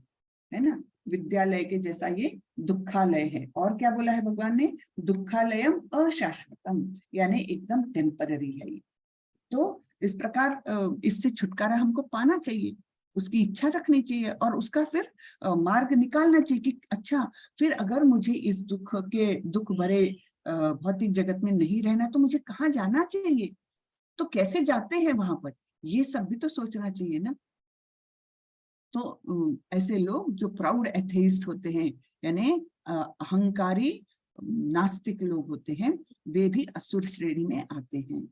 है ना। विद्यालय के जैसा ये दुखालय है। और क्या बोला है भगवान ने? दुखालयम अशाश्वतम, यानी एकदम टेम्पररी है। तो इस प्रकार इससे छुटकारा हमको पाना चाहिए, उसकी इच्छा रखनी चाहिए और उसका फिर मार्ग निकालना चाहिए कि अच्छा, फिर अगर मुझे इस दुख भरे भौतिक जगत में नहीं रहना तो मुझे कहाँ जाना चाहिए, तो कैसे जाते हैं वहां पर, ये सब भी तो सोचना चाहिए ना। तो ऐसे लोग जो प्राउड एथेइस्ट होते हैं, यानी अहंकारी नास्तिक लोग होते हैं, वे भी असुर श्रेणी में आते हैं।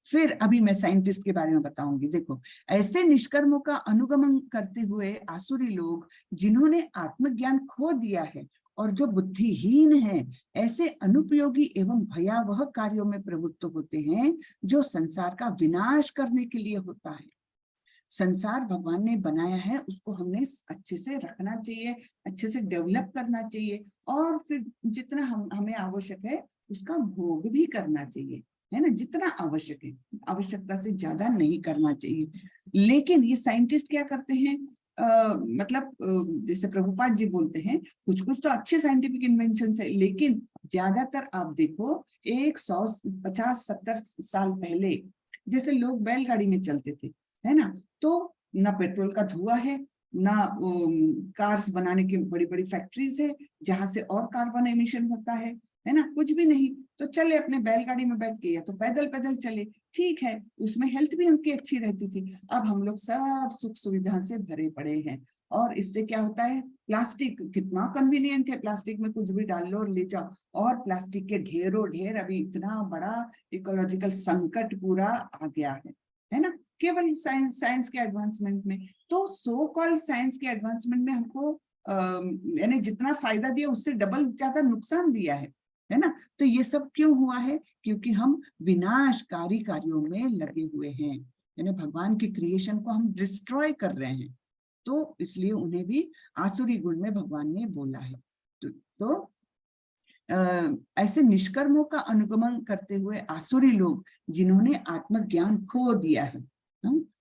फिर अभी मैं साइंटिस्ट के बारे में बताऊंगी। देखो, ऐसे निष्कर्मों का अनुगमन करते हुए आसुरी लोग, जिन्होंने आत्मज्ञान खो दिया है और जो बुद्धिहीन हैं, ऐसे अनुपयोगी एवं भयावह कार्यों में प्रवृत्त होते हैं, जो संसार का विनाश करने के लिए होता है। संसार भगवान ने बनाया है, उसको हमने अच्छे से रखना चाहिए, अच्छे से डेवलप करना चाहिए, और फिर जितना हमें आवश्यक है उसका भोग भी करना चाहिए, है ना। जितना आवश्यक है, आवश्यकता से ज्यादा नहीं करना चाहिए। लेकिन ये साइंटिस्ट क्या करते हैं, मतलब जैसे प्रभुपाद जी बोलते हैं, कुछ कुछ तो अच्छे साइंटिफिक इन्वेंशन है, लेकिन ज्यादातर आप देखो 150-70 साल पहले जैसे लोग बैलगाड़ी में चलते थे, है ना, तो ना पेट्रोल का धुआं है, ना कार्स बनाने की बड़ी बड़ी फैक्ट्रीज है जहां से और कार्बन एमिशन होता है ना, कुछ भी नहीं। तो चले अपने बैलगाड़ी में बैठ के, या तो पैदल पैदल चले, ठीक है, उसमें हेल्थ भी उनकी अच्छी रहती थी। अब हम लोग सब सुख सुविधा से भरे पड़े हैं, और इससे क्या होता है, प्लास्टिक कितना कन्वीनियंट है, प्लास्टिक में कुछ भी डाल लो और ले जाओ, और प्लास्टिक के ढेरों ढेर, अभी इतना बड़ा इकोलॉजिकल संकट पूरा आ गया है ना, केवल साइंस के एडवांसमेंट में। तो सो कॉल्ड साइंस के एडवांसमेंट में हमको यानी जितना फायदा दिया उससे डबल ज्यादा नुकसान दिया है ना। तो ये सब क्यों हुआ है? क्योंकि हम विनाशकारी कार्यों में लगे हुए हैं, यानी भगवान की क्रिएशन को हम डिस्ट्रॉय कर रहे हैं। तो इसलिए उन्हें भी आसुरी गुण में भगवान ने बोला है। तो ऐसे निष्कर्मों का अनुगमन करते हुए आसुरी लोग, जिन्होंने आत्मज्ञान खो दिया है,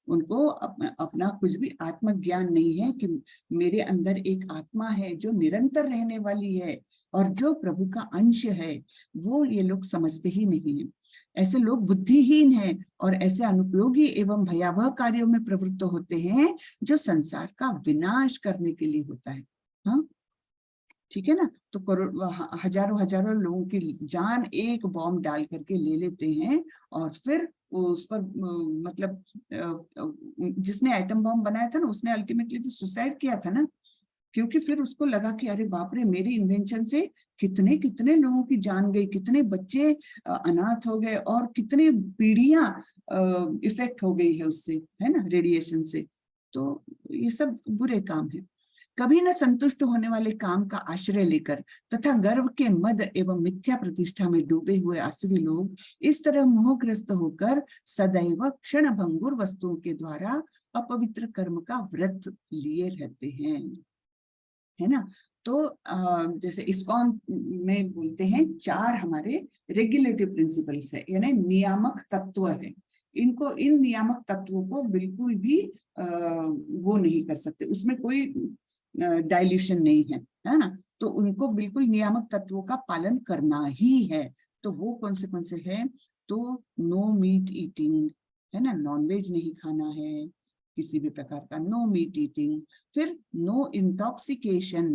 उनको अपना कुछ भी आत्मज्ञान नहीं है कि मेरे अंदर एक आत्मा है जो निरंतर रहने वाली है और जो प्रभु का अंश है, वो ये लोग समझते ही नहीं है। ऐसे लोग बुद्धिहीन हैं और ऐसे अनुपयोगी एवं भयावह कार्यों में प्रवृत्त होते हैं, जो संसार का विनाश करने के लिए होता है। हाँ, ठीक है ना। तो करोड़ हजारों हजारों लोगों की जान एक बॉम्ब डाल करके ले लेते हैं, और फिर उस पर मतलब जिसने एटम बॉम्ब बनाया था ना, उसने अल्टीमेटली तो सुसाइड किया था ना, क्योंकि फिर उसको लगा कि अरे बाप रे, मेरे इन्वेंशन से कितने कितने लोगों की जान गई, कितने बच्चे अनाथ हो गए, और कितनी पीढ़ियां इफेक्ट हो गई है उससे, है ना, रेडिएशन से। तो ये सब बुरे काम है। कभी न संतुष्ट होने वाले काम का आश्रय लेकर तथा गर्व के मद एवं मिथ्या प्रतिष्ठा में डूबे हुए आसुरी लोग इस तरह मोहग्रस्त होकर सदैव क्षण भंगुर वस्तुओं के द्वारा अपवित्र कर्म का व्रत लिए रहते हैं, है ना। तो जैसे इस्कॉन में बोलते हैं 4 हमारे रेगुलेटिव प्रिंसिपल्स है, यानी नियामक तत्व है। इनको, इन नियामक तत्वों को बिल्कुल भी वो नहीं कर सकते, उसमें कोई डाइल्यूशन नहीं है ना। तो उनको बिल्कुल नियामक तत्वों का पालन करना ही है। तो वो कौन से हैं? तो नो मीट ईटिंग, है ना, नॉनवेज नहीं खाना है किसी भी प्रकार का, नो मीट ईटिंग। फिर नो इंटॉक्सिकेशन,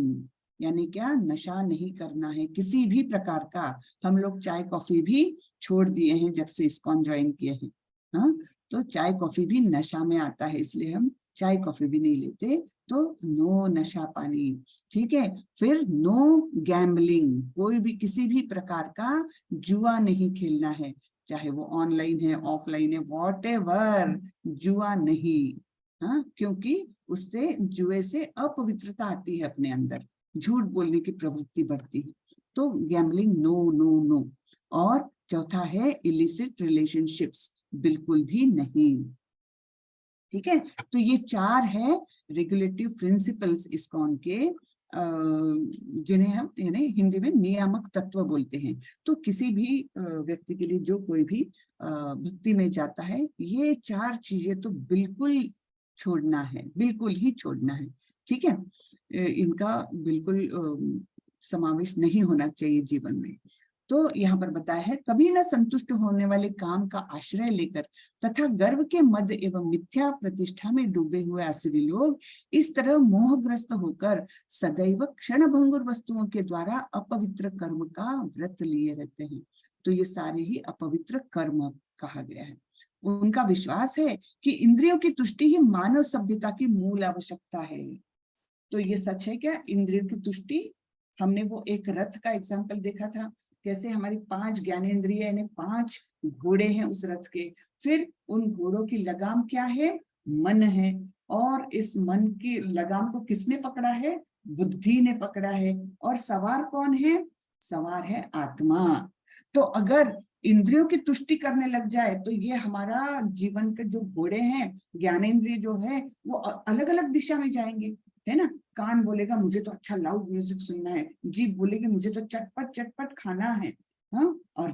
यानी क्या, नशा नहीं करना है किसी भी प्रकार का। हम लोग चाय कॉफी भी छोड़ दिए हैं जब से इस्कॉन ज्वाइन किए हैं। हाँ, तो चाय कॉफी भी नशा में आता है, इसलिए हम चाय कॉफी भी नहीं लेते। तो नो नशा पानी, ठीक है। फिर नो गैम्बलिंग, कोई भी किसी भी प्रकार का जुआ नहीं खेलना है, चाहे वो ऑनलाइन है ऑफलाइन है व्हाटएवर, जुआ नहीं। हाँ, क्योंकि उससे, जुए से अपवित्रता आती है अपने अंदर, झूठ बोलने की प्रवृत्ति बढ़ती है। तो गैम्बलिंग नो नो नो। और चौथा है इलिसिट रिलेशनशिप्स, बिल्कुल भी नहीं, ठीक है। तो ये 4 है रेगुलेटिव प्रिंसिपल्स इस्कॉन के, जिन्हें हम यानी हिंदी में नियामक तत्व बोलते हैं। तो किसी भी व्यक्ति के लिए, जो कोई भी भक्ति में जाता है, ये 4 चीजें तो बिल्कुल छोड़ना है, बिल्कुल ही छोड़ना है, ठीक है। इनका बिल्कुल समावेश नहीं होना चाहिए जीवन में। तो यहाँ पर बताया है, कभी न संतुष्ट होने वाले काम का आश्रय लेकर तथा गर्व के मद एवं मिथ्या प्रतिष्ठा में डूबे हुए आसुरी लोग इस तरह मोहग्रस्त होकर सदैव क्षण भंगुर वस्तुओं के द्वारा अपवित्र कर्म का व्रत लिए रहते हैं। तो ये सारे ही अपवित्र कर्म कहा गया है। उनका विश्वास है कि इंद्रियों की तुष्टि ही मानव सभ्यता की मूल आवश्यकता है। तो ये सच है क्या? इंद्रियों की तुष्टि, हमने वो एक रथ का एग्जाम्पल देखा था, कैसे हमारी 5 ज्ञानेंद्रिय यानी 5 घोड़े हैं उस रथ के। फिर उन घोड़ों की लगाम क्या है? मन है। और इस मन की लगाम को किसने पकड़ा है? बुद्धि ने पकड़ा है। और सवार कौन है? सवार है आत्मा। तो अगर इंद्रियों की तुष्टि करने लग जाए तो ये हमारा जीवन के जो घोड़े हैं, ज्ञानेंद्रिय जो है, वो अलग अलग दिशा में जाएंगे, है ना। कान बोलेगा मुझे तो अच्छा लाउड म्यूजिक सुनना है, जीभ बोलेगी मुझे तो चटपट चटपट खाना है, हाँ। और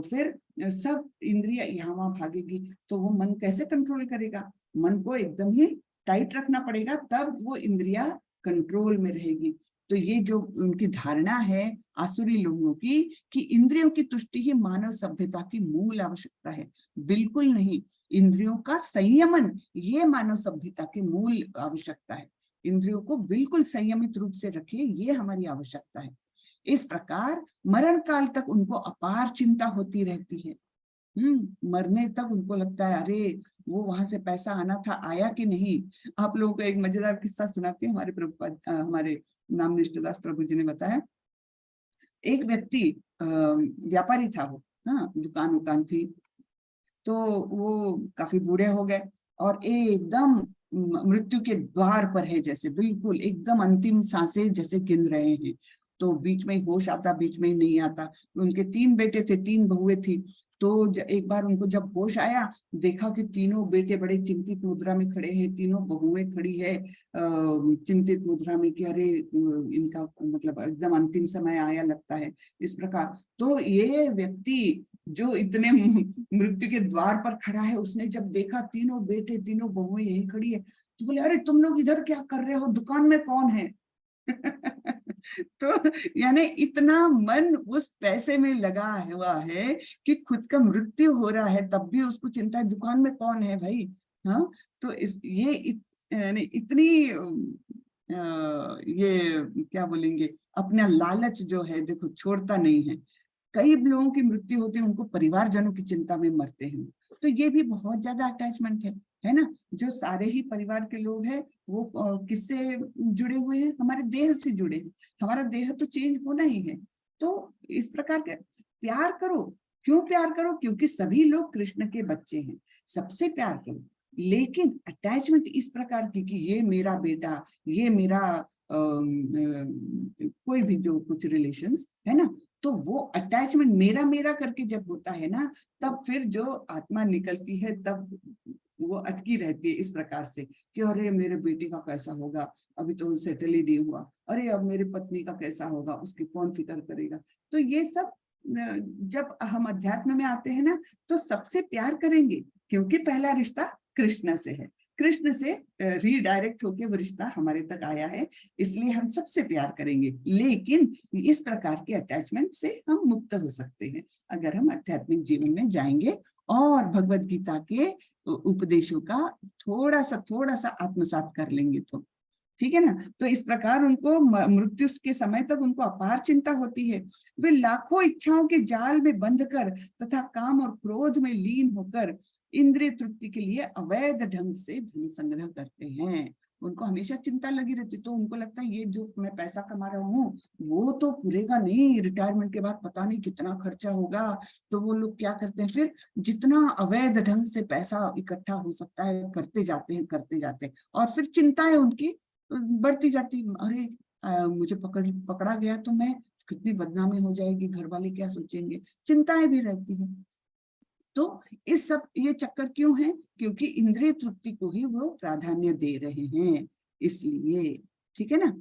फिर सब इंद्रिय यहाँ वहां भागेगी, तो वो मन कैसे कंट्रोल करेगा? मन को एकदम ही टाइट रखना पड़ेगा, तब वो इंद्रिया कंट्रोल में रहेगी। तो ये जो उनकी धारणा है आसुरी लोगों की, कि इंद्रियों की तुष्टि ही मानव सभ्यता की मूल आवश्यकता है, बिल्कुल नहीं। इंद्रियों का संयमन, ये मानव सभ्यता की मूल आवश्यकता है। इंद्रियों को बिल्कुल संयमित रूप से रखे, ये हमारी आवश्यकता है। इस प्रकार मरण काल तक उनको अपार चिंता होती रहती है। मरने तक उनको लगता है अरे वो वहां से पैसा आना था, आया कि नहीं। आप लोगों को एक मजेदार किस्सा सुनाती हूँ। हमारे प्रभुपाद, हमारे नाम निष्ठदास प्रभु जी ने बताया, एक व्यक्ति व्यापारी था वो, हाँ, दुकान उकान थी। तो वो काफी बूढ़े हो गए और एकदम मृत्यु के द्वार पर है, जैसे बिल्कुल एकदम अंतिम सांसें जैसे गिन रहे हैं। तो बीच में होश आता, बीच में ही नहीं आता। उनके 3 बेटे थे, 3 बहुएं थी। तो एक बार उनको जब होश आया, देखा कि तीनों बेटे बड़े चिंतित मुद्रा में खड़े हैं, तीनों बहुएं खड़ी है चिंतित मुद्रा में, कि अरे इनका मतलब एकदम अंतिम समय आया लगता है, इस प्रकार। तो ये व्यक्ति जो इतने मृत्यु के द्वार पर खड़ा है, उसने जब देखा तीनों बेटे तीनों बहुएं यही खड़ी है, तो बोले अरे तुम लोग इधर क्या कर रहे हो, दुकान में कौन है? तो यानी इतना मन उस पैसे में लगा हुआ है कि खुद का मृत्यु हो रहा है तब भी उसको चिंता है दुकान में कौन है भाई। हाँ, तो यानी इतनी ये क्या बोलेंगे, अपना लालच जो है देखो छोड़ता नहीं है। कई लोगों की मृत्यु होती है, उनको परिवारजनों की चिंता में मरते हैं। तो ये भी बहुत ज्यादा अटैचमेंट है ना। जो सारे ही परिवार के लोग हैं वो किससे जुड़े हुए हैं? हमारे देह से जुड़े हैं। हमारा देह तो चेंज होना ही है। तो इस प्रकार के प्यार करो। क्यों प्यार करो? क्योंकि सभी लोग कृष्ण के बच्चे हैं, सबसे प्यार करो। लेकिन अटैचमेंट इस प्रकार की कि ये मेरा बेटा, ये मेरा कोई भी जो कुछ रिलेशंस है ना, तो वो अटैचमेंट मेरा मेरा करके जब होता है ना, तब फिर जो आत्मा निकलती है तब वो अटकी रहती है इस प्रकार से कि अरे मेरे बेटे का कैसा होगा, अभी तो सेटल ही नहीं हुआ, अरे अब मेरी पत्नी का कैसा होगा, उसकी कौन फिक्र करेगा। तो ये सब जब हम अध्यात्म में आते हैं ना, तो सबसे प्यार करेंगे, क्योंकि पहला रिश्ता कृष्ण से है, कृष्ण से रीडायरेक्ट होके वो रिश्ता हमारे तक आया है, इसलिए हम सबसे प्यार करेंगे। लेकिन इस प्रकार के अटैचमेंट से हम मुक्त हो सकते हैं अगर हम आध्यात्मिक जीवन में जाएंगे और भगवत गीता के उपदेशों का थोड़ा सा आत्मसात कर लेंगे तो, ठीक है ना। तो इस प्रकार उनको मृत्यु के समय तक उनको अपार चिंता होती है। वे लाखों इच्छाओं के जाल में बंध कर तथा काम और क्रोध में लीन होकर इंद्रिय तृप्ति के लिए अवैध ढंग से धन संग्रह करते हैं। उनको हमेशा चिंता लगी रहती, तो उनको लगता है ये जो मैं पैसा कमा रहा हूँ वो तो पूरेगा नहीं, रिटायरमेंट के बाद पता नहीं कितना खर्चा होगा। तो वो लोग क्या करते हैं, फिर जितना अवैध ढंग से पैसा इकट्ठा हो सकता है करते जाते हैं और फिर चिंताएं उनकी बढ़ती जाती। अरे मुझे पकड़ा गया तो मैं कितनी बदनामी हो जाएगी, घर वाले क्या सोचेंगे, चिंताएं भी रहती हैं। तो इस सब ये चक्कर क्यों है, क्योंकि इंद्रिय तृप्ति को ही वो प्राधान्य दे रहे हैं, इसलिए, ठीक है ना।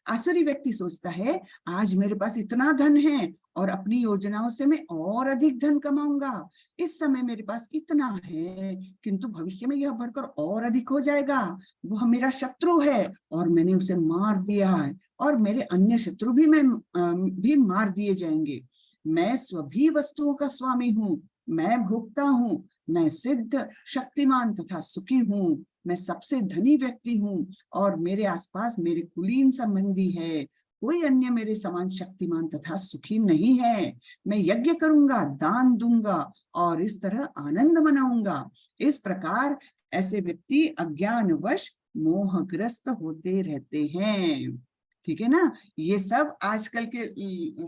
आसुरी व्यक्ति सोचता है आज मेरे पास इतना धन है और अपनी योजनाओं से मैं और अधिक धन कमाऊंगा, इस समय मेरे पास इतना है किंतु भविष्य में यह बढ़कर और अधिक हो जाएगा, वह मेरा शत्रु है और मैंने उसे मार दिया है और मेरे अन्य शत्रु भी मार दिए जाएंगे। मैं सभी वस्तुओं का स्वामी हूँ, मैं भोगता हूँ, मैं सिद्ध शक्तिमान तथा सुखी हूँ, मैं सबसे धनी व्यक्ति हूँ और मेरे आसपास मेरे कुलीन संबंधी है, कोई अन्य मेरे समान शक्तिमान तथा सुखी नहीं है। मैं यज्ञ करूंगा, दान दूंगा और इस तरह आनंद मनाऊंगा। इस प्रकार ऐसे व्यक्ति अज्ञानवश मोहग्रस्त होते रहते हैं, ठीक है ना। ये सब आजकल के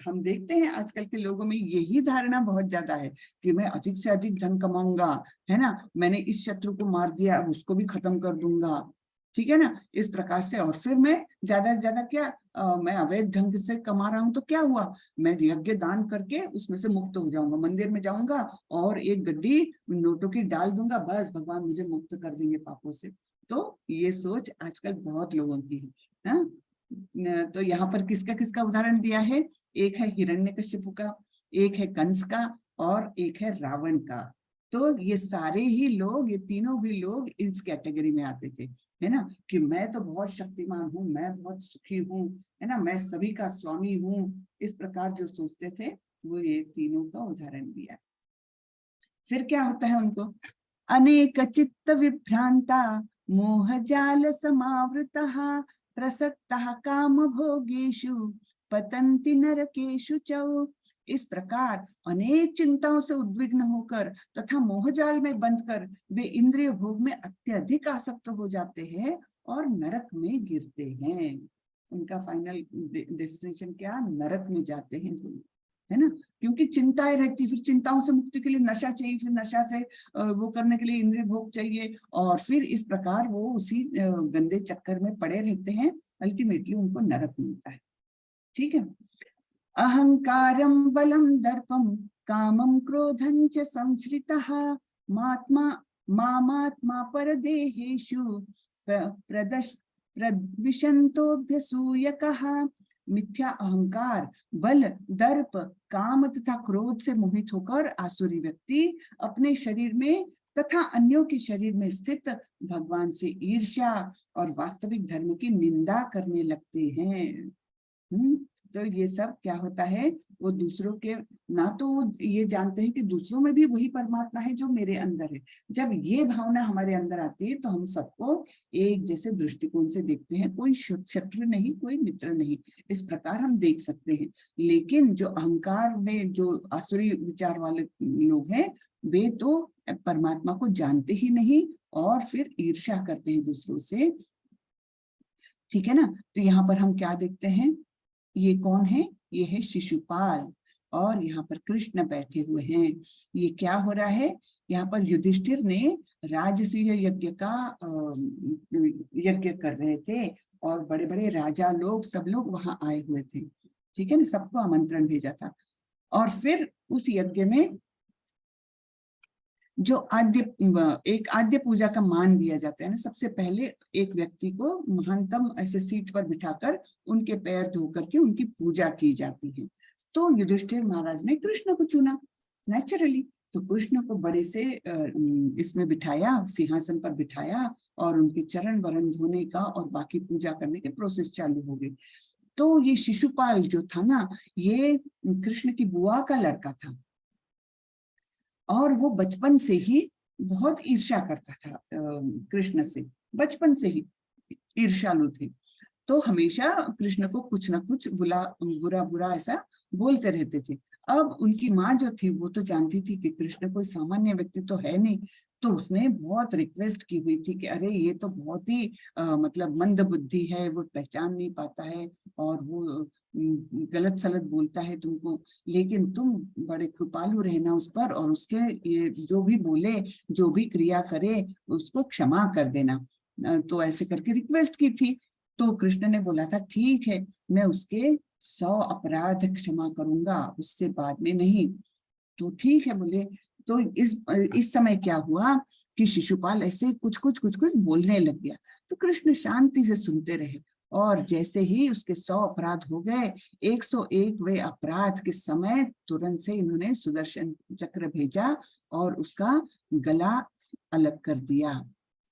हम देखते हैं, आजकल के लोगों में यही धारणा बहुत ज्यादा है कि मैं अधिक से अधिक धन कमाऊंगा, है ना, मैंने इस शत्रु को मार दिया अब उसको भी खत्म कर दूंगा, ठीक है ना, इस प्रकार से। और फिर मैं ज्यादा से ज्यादा क्या मैं अवैध ढंग से कमा रहा हूं तो क्या हुआ, मैं यज्ञ दान करके उसमें से मुक्त हो जाऊंगा, मंदिर में जाऊंगा और एक गड्डी नोटों की डाल दूंगा, बस भगवान मुझे मुक्त कर देंगे पापों से। तो ये सोच आजकल बहुत लोगों की है ना? तो यहाँ पर किसका किसका उदाहरण दिया है, एक है हिरण्यकशिपु का, एक है कंस का और एक है रावण का। तो ये सारे ही लोग, ये तीनों भी लोग इस कैटेगरी में आते थे, है ना, कि मैं तो बहुत शक्तिमान हूँ, मैं बहुत सुखी हूँ, है ना, मैं सभी का स्वामी हूँ, इस प्रकार जो सोचते थे वो ये तीनों का उदाहरण दिया। फिर क्या होता है उनको, अनेक चित्त विभ्रांता मोह जाल समावृतः प्रसक्तः काम भोगेषु पतन्ति नरकेषु च। इस प्रकार अनेक चिंताओं से उद्विग्न होकर तथा मोहजाल में बंधकर वे इंद्रिय भोग में अत्यधिक आसक्त हो जाते हैं और नरक में गिरते हैं। उनका फाइनल डेस्टिनेशन क्या, नरक में जाते हैं, है ना, क्योंकि चिंताएं रहती, फिर चिंताओं से मुक्ति के लिए नशा चाहिए, फिर नशा से वो करने के लिए इंद्रिय भोग चाहिए और फिर इस प्रकार वो उसी गंदे चक्कर में पड़े रहते हैं, अल्टीमेटली उनको नरक मिलता है, ठीक है। अहंकारं बलं दर्पं कामं क्रोधं च संश्रितः मामात्मा परदेहेषु प्रद्विषन्तोऽभ्यसूयकः। मिथ्या अहंकार, बल, दर्प, काम तथा क्रोध से मोहित होकर आसुरी व्यक्ति अपने शरीर में तथा अन्यों के शरीर में स्थित भगवान से ईर्ष्या और वास्तविक धर्म की निंदा करने लगते हैं। तो ये सब क्या होता है, वो दूसरों के, ना तो वो ये जानते हैं कि दूसरों में भी वही परमात्मा है जो मेरे अंदर है। जब ये भावना हमारे अंदर आती है तो हम सबको एक जैसे दृष्टिकोण से देखते हैं, कोई शत्रु नहीं, कोई मित्र नहीं, इस प्रकार हम देख सकते हैं। लेकिन जो अहंकार में जो आसुरी विचार वाले लोग हैं, वे तो परमात्मा को जानते ही नहीं और फिर ईर्ष्या करते हैं दूसरों से, ठीक है ना। तो यहाँ पर हम क्या देखते हैं, ये कौन है, ये है शिशुपाल और यहाँ पर कृष्ण बैठे हुए हैं। ये क्या हो रहा है, यहाँ पर युधिष्ठिर ने राजसूय यज्ञ का यज्ञ कर रहे थे और बड़े बड़े राजा लोग सब लोग वहां आए हुए थे, ठीक है ना, सबको आमंत्रण भेजा था। और फिर उस यज्ञ में जो एक आद्य पूजा का मान दिया जाता है ना, सबसे पहले एक व्यक्ति को महानतम ऐसे सीट पर बिठाकर उनके पैर धो करके उनकी पूजा की जाती है। तो युधिष्ठिर महाराज ने कृष्ण को चुना नेचुरली, तो कृष्ण को बड़े से इसमें बिठाया, सिंहासन पर बिठाया और उनके चरण वरण धोने का और बाकी पूजा करने के प्रोसेस चालू हो गई। तो ये शिशुपाल जो था ना, ये कृष्ण की बुआ का लड़का था और वो बचपन से ही बहुत ईर्ष्या करता था कृष्ण से, बचपन से ही ईर्ष्यालु थे। तो हमेशा कृष्ण को कुछ ना कुछ बुरा बुरा ऐसा बोलते रहते थे। अब उनकी माँ जो थी वो तो जानती थी कि कृष्ण कोई सामान्य व्यक्ति तो है नहीं, तो उसने बहुत रिक्वेस्ट की हुई थी कि अरे ये तो बहुत ही मतलब मंद बुद्धि है, वो पहचान नहीं पाता है और वो गलत सलत बोलता है तुमको, लेकिन तुम बड़े कृपालु रहना उस पर और उसके ये जो भी बोले, जो भी क्रिया करे उसको क्षमा कर देना। तो ऐसे करके रिक्वेस्ट की थी। तो कृष्ण ने बोला था ठीक है, मैं उसके 100 अपराध क्षमा करूंगा, उससे बाद में नहीं। तो ठीक है बोले। तो इस समय क्या हुआ कि शिशुपाल ऐसे कुछ कुछ बोलने लग गया। तो कृष्ण शांति से सुनते रहे और जैसे ही उसके 100 अपराध हो गए, 101वें अपराध के समय तुरंत से इन्होंने सुदर्शन चक्र भेजा और उसका गला अलग कर दिया,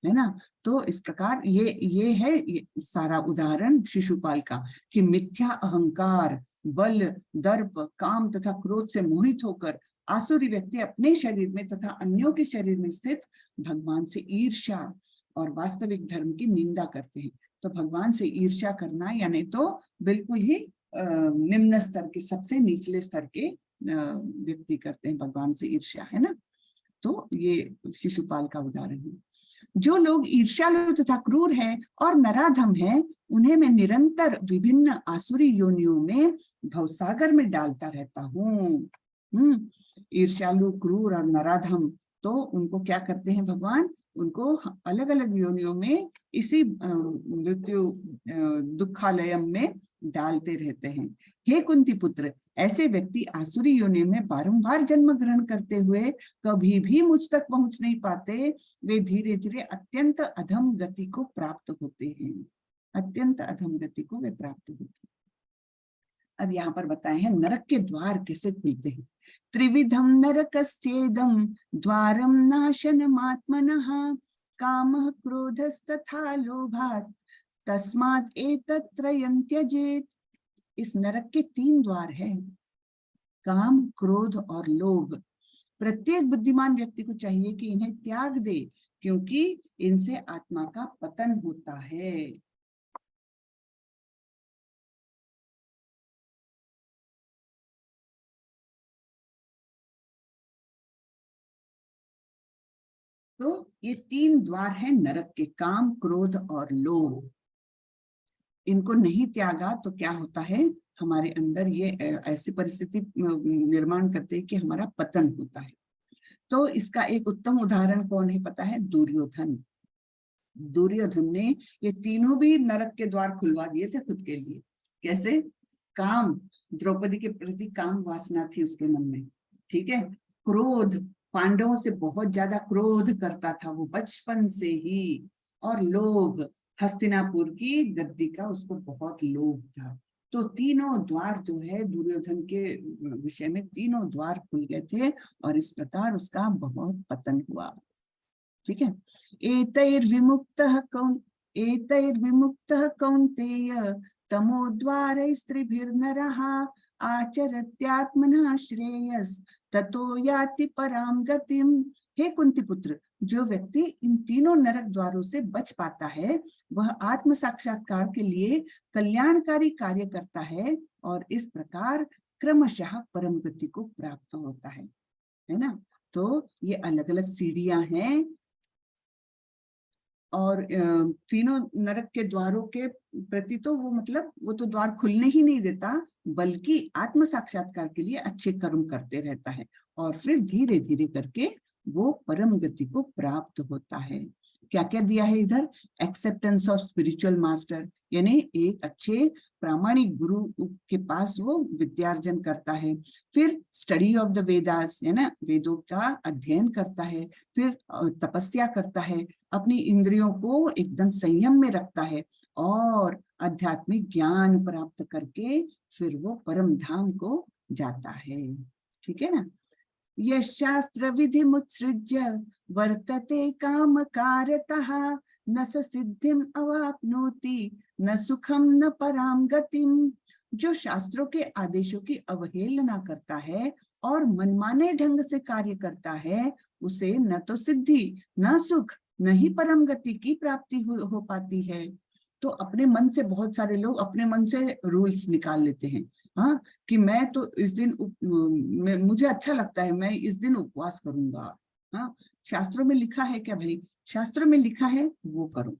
है ना। तो इस प्रकार ये है ये सारा उदाहरण शिशुपाल का कि मिथ्या अहंकार, बल, दर्प, काम तथा क्रोध से मोहित होकर आसुरी व्यक्ति अपने शरीर में तथा अन्यों के शरीर में स्थित भगवान से ईर्ष्या और वास्तविक धर्म की निंदा करते हैं। तो भगवान से ईर्ष्या करना यानी तो बिल्कुल ही निम्न स्तर के, सबसे निचले स्तर के व्यक्ति करते हैं भगवान से ईर्ष्या, है ना। तो ये शिशुपाल का उदाहरण है। जो लोग ईर्ष्यालु तथा क्रूर हैं और नराधम हैं, उन्हें मैं निरंतर विभिन्न आसुरी योनियों में भवसागर में डालता रहता हूँ। ईर्ष्यालु, क्रूर और नराधम, तो उनको क्या करते हैं भगवान, उनको अलग अलग योनियों में इसी मृत्यु दुखालयम में डालते रहते हैं। हे कुंती पुत्र, ऐसे व्यक्ति आसुरी योनि में बारंबार जन्म ग्रहण करते हुए कभी भी मुझ तक पहुंच नहीं पाते। वे धीरे धीरे अत्यंत अधम गति को प्राप्त होते हैं, अत्यंत अधम गति को वे प्राप्त होते हैं। अब यहाँ पर बताए हैं नरक के द्वार कैसे खुलते हैं। त्रिविधम नरकस्येदं द्वारम नाशनमात्मनः कामः क्रोधस्तथा लोभात् तस्मात् एतत्त्रयं त्यजेत्। इस नरक के 3 द्वार हैं, काम, क्रोध और लोभ। प्रत्येक बुद्धिमान व्यक्ति को चाहिए कि इन्हें त्याग दे, क्योंकि इनसे आत्मा का पतन होता है। तो ये 3 द्वार हैं नरक के, काम, क्रोध और लोभ। इनको नहीं त्यागा तो क्या होता है, हमारे अंदर ये ऐसी परिस्थिति निर्माण करते हैं कि हमारा पतन होता है। तो इसका एक उत्तम उदाहरण कौन है पता है, दुर्योधन। दुर्योधन ने ये तीनों भी नरक के द्वार खुलवा दिए थे खुद के लिए। कैसे? काम, द्रौपदी के प्रति काम वासना थी उसके मन में, ठीक है। क्रोध, पांडवों से बहुत ज्यादा क्रोध करता था वो बचपन से ही। और लोभ, हस्तिनापुर की गद्दी का उसको बहुत लोभ था। तो तीनों द्वार जो है दुर्योधन के विषय में, तीनों द्वार खुल गए थे और इस प्रकार उसका बहुत पतन हुआ, ठीक है। एतैर्विमुक्तः कौन्तेय तमोद्वारैस्त्रिभिर्नरः आचरत्यात्मनः श्रेयस ततो याति पराम गतिम। हे कुंती पुत्र, जो व्यक्ति इन तीनों नरक द्वारों से बच पाता है वह आत्म साक्षात्कार के लिए कल्याणकारी कार्य करता है और इस प्रकार क्रमशः परम गति को प्राप्त होता है ना। तो ये अलग अलग सीढ़ियां हैं और तीनों नरक के द्वारों के प्रति तो वो मतलब वो तो द्वार खुलने ही नहीं देता, बल्कि आत्म साक्षात्कार के लिए अच्छे कर्म करते रहता है और फिर धीरे धीरे करके वो परम गति को प्राप्त होता है। क्या क्या दिया है इधर? एक्सेप्टेंस ऑफ स्पिरिचुअल मास्टर, यानी एक अच्छे प्रामाणिक गुरु के पास वो विद्यार्जन करता है। फिर स्टडी ऑफ द वेदास, है ना, वेदों का अध्ययन करता है। फिर तपस्या करता है, अपनी इंद्रियों को एकदम संयम में रखता है और आध्यात्मिक ज्ञान प्राप्त करके फिर वो परम धाम को जाता है। ठीक है ना। यशास्त्र विधि मुत्सृज्य वर्तते काम कारतः न स सिद्धिम अवाप्नोति न सुखम न पराम गतिम। जो शास्त्रों के आदेशों की अवहेलना करता है और मनमाने ढंग से कार्य करता है, उसे न तो सिद्धि, न सुख, न ही परम गति की प्राप्ति हो पाती है। तो अपने मन से, बहुत सारे लोग अपने मन से रूल्स निकाल लेते हैं, हाँ, कि मैं तो इस दिन मुझे अच्छा लगता है, मैं इस दिन उपवास करूंगा। हाँ, शास्त्रों में लिखा है क्या भाई? शास्त्रों में लिखा है वो करो।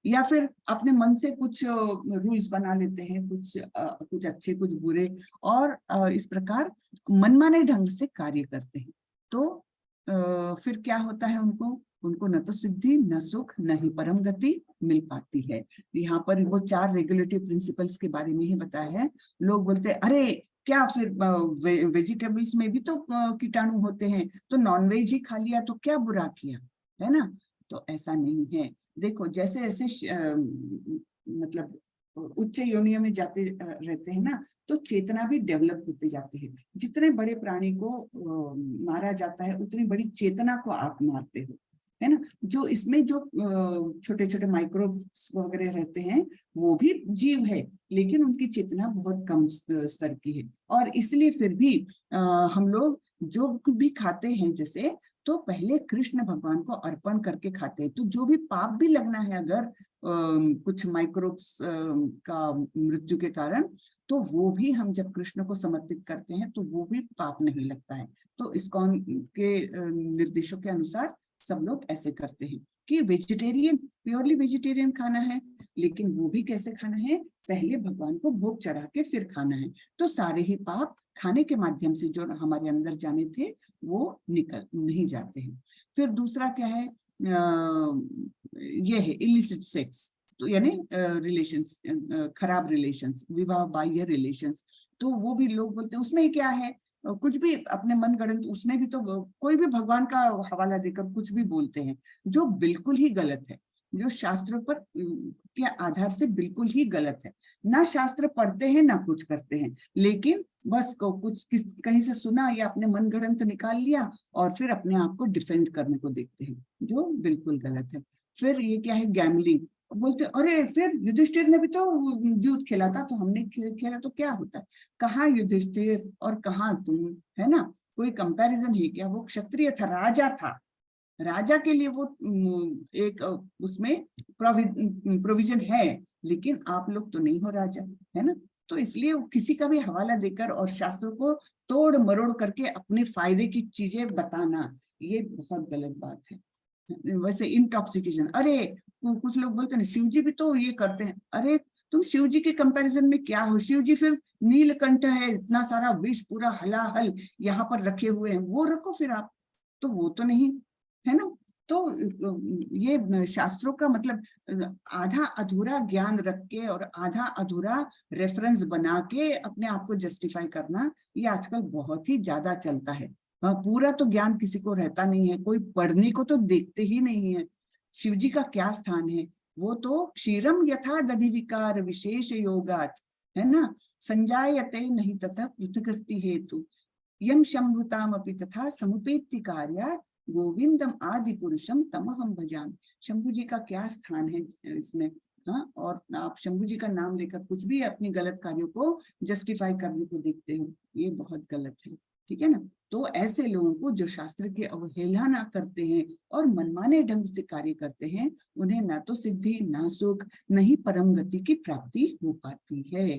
या फिर अपने मन से कुछ रूल्स बना लेते हैं, कुछ अच्छे कुछ बुरे, और इस प्रकार मनमाने ढंग से कार्य करते हैं। तो फिर क्या होता है? उनको न तो सिद्धि, न सुख, न ही परम गति मिल पाती है। यहाँ पर वो 4 रेगुलेटरी प्रिंसिपल्स के बारे में ही बताया है। लोग बोलते हैं अरे क्या फिर वेजिटेबल्स में भी तो कीटाणु होते हैं, तो नॉनवेज ही खा लिया तो क्या बुरा किया, है ना? तो ऐसा नहीं है। देखो जैसे ऐसे मतलब उच्च योनियों में जाते रहते हैं ना, तो चेतना भी डेवलप होते जाते हैं। जितने बड़े प्राणी को मारा जाता है, उतनी बड़ी चेतना को आप मारते हो, है ना। जो इसमें जो छोटे छोटे माइक्रोब्स वगैरह रहते हैं, वो भी जीव है, लेकिन उनकी चेतना बहुत कम स्तर की है। और इसलिए फिर भी हम लोग जो भी खाते हैं, जैसे तो पहले कृष्ण भगवान को अर्पण करके खाते हैं। तो जो भी पाप भी लगना है अगर कुछ माइक्रोब्स का मृत्यु के कारण, तो वो भी हम जब कृष्ण को समर्पित करते हैं तो वो भी पाप नहीं लगता है। तो इस्कॉन के निर्देशों के अनुसार सब लोग ऐसे करते हैं कि वेजिटेरियन, प्योरली वेजिटेरियन खाना है, लेकिन वो भी कैसे खाना है? पहले भगवान को भोग चढ़ा के फिर खाना है। तो सारे ही पाप खाने के माध्यम से जो हमारे अंदर जाने थे वो निकल नहीं जाते हैं। फिर दूसरा क्या है? ये है इलिसिट सेक्स, तो यानी रिलेशंस, खराब रिलेशंस, विवाह बाह्य रिलेशंस। तो वो भी लोग बोलते हैं उसमें क्या है, कुछ भी अपने मन गढ़ंत, उसमें भी तो कोई भी भगवान का हवाला देकर कुछ भी बोलते हैं, जो बिल्कुल ही गलत है, जो शास्त्र पर के आधार से बिल्कुल ही गलत है। ना शास्त्र पढ़ते हैं, ना कुछ करते हैं, लेकिन बस कुछ कहीं से सुना या अपने मन गढ़ंत निकाल लिया और फिर अपने आप को डिफेंड करने को देखते हैं, जो बिल्कुल गलत है। फिर ये क्या है? गैमलिंग। बोलते अरे फिर युधिष्ठिर ने भी तो दूध खेला था, तो हमने खेला तो क्या होता है? कहाँ युधिष्ठिर और कहाँ तुम, है ना? कोई कंपैरिजन है क्या? वो क्षत्रिय था, राजा था, राजा के लिए वो एक उसमें प्रोविजन है, लेकिन आप लोग तो नहीं हो राजा, है ना। तो इसलिए किसी का भी हवाला देकर और शास्त्रों को तोड़ मरोड़ करके अपने फायदे की चीजें बताना, ये बहुत गलत बात है। वैसे इंटॉक्सिकेशन, अरे कुछ लोग बोलते हैं शिव जी भी तो ये करते हैं। अरे तुम शिव जी के कंपैरिजन में क्या हो? शिव जी फिर नीलकंठ है, इतना सारा विष पूरा हलाहल यहाँ पर रखे हुए हैं, वो रखो फिर आप, तो वो तो नहीं, है ना। तो ये शास्त्रों का मतलब आधा अधूरा ज्ञान रख के और आधा अधूरा रेफरेंस बना के अपने आप को जस्टिफाई करना, ये आजकल बहुत ही ज्यादा चलता है। पूरा तो ज्ञान किसी को रहता नहीं है, कोई पढ़ने को तो देखते ही नहीं है। शिव जी का क्या स्थान है? वो तो क्षीरम यथा दधि विकार विशेष योगात, है ना, संजायते नहीं तथा पृथकस्ति हेतु यम शंभुताम अपि तथा समुपेत्ति कार्यात् गोविंदम आदि पुरुषम तमहम भजामि। शंभु जी का क्या स्थान है इसमें? हाँ, और आप शंभु जी का नाम लेकर कुछ भी अपनी गलत कार्यों को जस्टिफाई करने को देखते हो, ये बहुत गलत है। ठीक है ना। तो ऐसे लोगों को जो शास्त्र की अवहेलना करते हैं और मनमाने ढंग से कार्य करते हैं, उन्हें ना तो सिद्धि, ना सुख, न ही परम गति की प्राप्ति हो पाती है।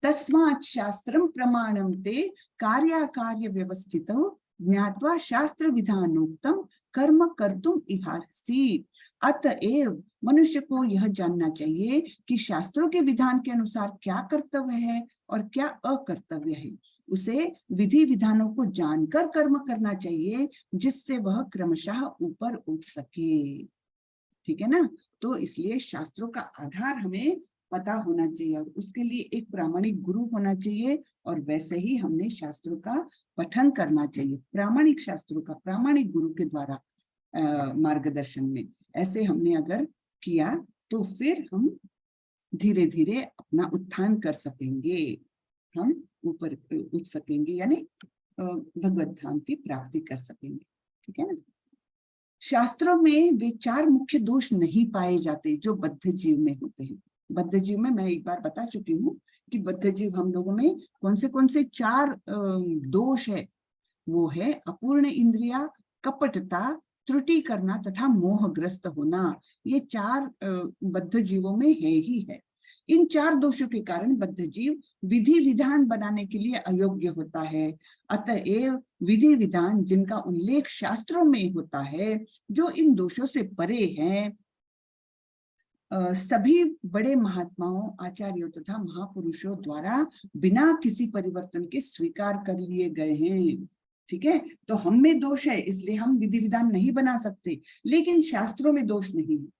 तस्मात् शास्त्रम प्रमाणम ते कार्याकार्य व्यवस्थितौ ज्ञात्वा शास्त्र विधानोक्तम कर्म कर्तुम इहार्हसि। अतएव मनुष्य को यह जानना चाहिए कि शास्त्रों के विधान के अनुसार क्या कर्तव्य है और क्या अकर्तव्य है। उसे विधि विधानों को जानकर कर्म करना चाहिए, जिससे वह क्रमशः ऊपर उठ सके। ठीक है ना। तो इसलिए शास्त्रों का आधार हमें पता होना चाहिए और उसके लिए एक प्रामाणिक गुरु होना चाहिए, और वैसे ही हमने शास्त्रों का पठन करना चाहिए, प्रामाणिक शास्त्रों का प्रामाणिक गुरु के द्वारा मार्गदर्शन में। ऐसे हमने अगर किया तो फिर हम धीरे धीरे अपना उत्थान कर सकेंगे, हम ऊपर उठ सकेंगे, यानी भगवत धाम की प्राप्ति कर सकेंगे। ठीक है ना। शास्त्रों में वे 4 मुख्य दोष नहीं पाए जाते जो बद्ध जीव में होते हैं। बद्ध जीव में मैं एक बार बता चुकी हूँ कि बद्ध जीव हम लोगों में कौन से 4 दोष है। वो है अपूर्ण इंद्रिया, कपटता, त्रुटि करना तथा मोहग्रस्त होना। ये 4 बद्ध जीवों में है ही है। इन 4 दोषों के कारण बद्ध जीव विधि विधान बनाने के लिए अयोग्य होता है। अतएव विधि विधान जिनका उल्लेख शास्त्रों में होता है, जो इन दोषों से परे हैं, सभी बड़े महात्माओं, आचार्यों तथा महापुरुषों द्वारा बिना किसी परिवर्तन के स्वीकार कर लिए गए हैं। ठीक है। तो हम में दोष है, इसलिए हम विधि विधान नहीं बना सकते, लेकिन शास्त्रों में दोष नहीं है।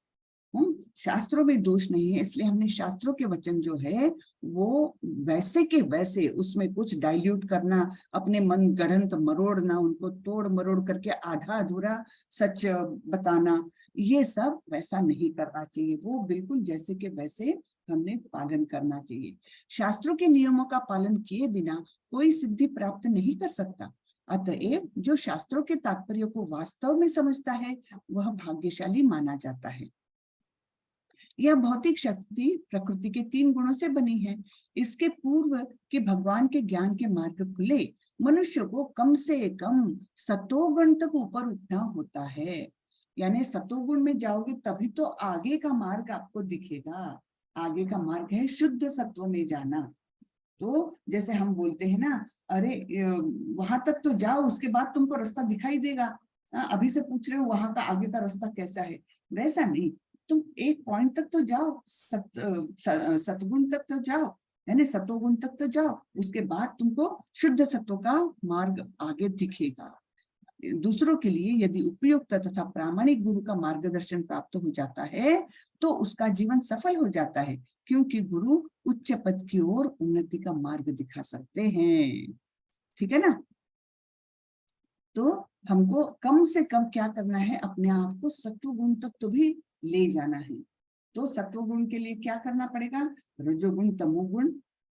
शास्त्रों में दोष नहीं है, इसलिए हमने शास्त्रों के वचन जो है वो वैसे के वैसे, उसमें कुछ डाइल्यूट करना, अपने मन गढ़ंत मरोड़ना, उनको तोड़ मरोड़ करके आधा अधूरा सच बताना, ये सब वैसा नहीं करना चाहिए। वो बिल्कुल जैसे के वैसे हमने पालन करना चाहिए। शास्त्रों के नियमों का पालन किए बिना कोई सिद्धि प्राप्त नहीं कर सकता। अतएव जो शास्त्रों के तात्पर्य को वास्तव में समझता है, वह भाग्यशाली माना जाता है। यह भौतिक शक्ति प्रकृति के 3 गुणों से बनी है। इसके पूर्व कि भगवान के ज्ञान के मार्ग खुले, मनुष्य को कम से कम सतोगुण तक ऊपर उठना होता है। यानी सतोगुण में जाओगे तभी तो आगे का मार्ग आपको दिखेगा। आगे का मार्ग है शुद्ध सत्व में जाना। तो जैसे हम बोलते हैं ना, अरे वहां तक तो जाओ, उसके बाद तुमको रास्ता दिखाई देगा। अभी से पूछ रहे हो वहां का आगे का रास्ता कैसा है, वैसा नहीं। तुम एक पॉइंट तक तो जाओ, सतगुण तक तो जाओ, यानी सतोगुण तक तो जाओ, उसके बाद तुमको शुद्ध सत्व का मार्ग आगे दिखेगा। दूसरों के लिए यदि उपयुक्त तथा प्रामाणिक गुरु का मार्गदर्शन प्राप्त हो जाता है तो उसका जीवन सफल हो जाता है, क्योंकि गुरु उच्च पद की ओर उन्नति का मार्ग दिखा सकते हैं। ठीक है ना। तो हमको कम से कम क्या करना है, अपने आप को सत्व गुण तक तो भी ले जाना है। तो सत्व गुण के लिए क्या करना पड़ेगा, रजोगुण तमोगुण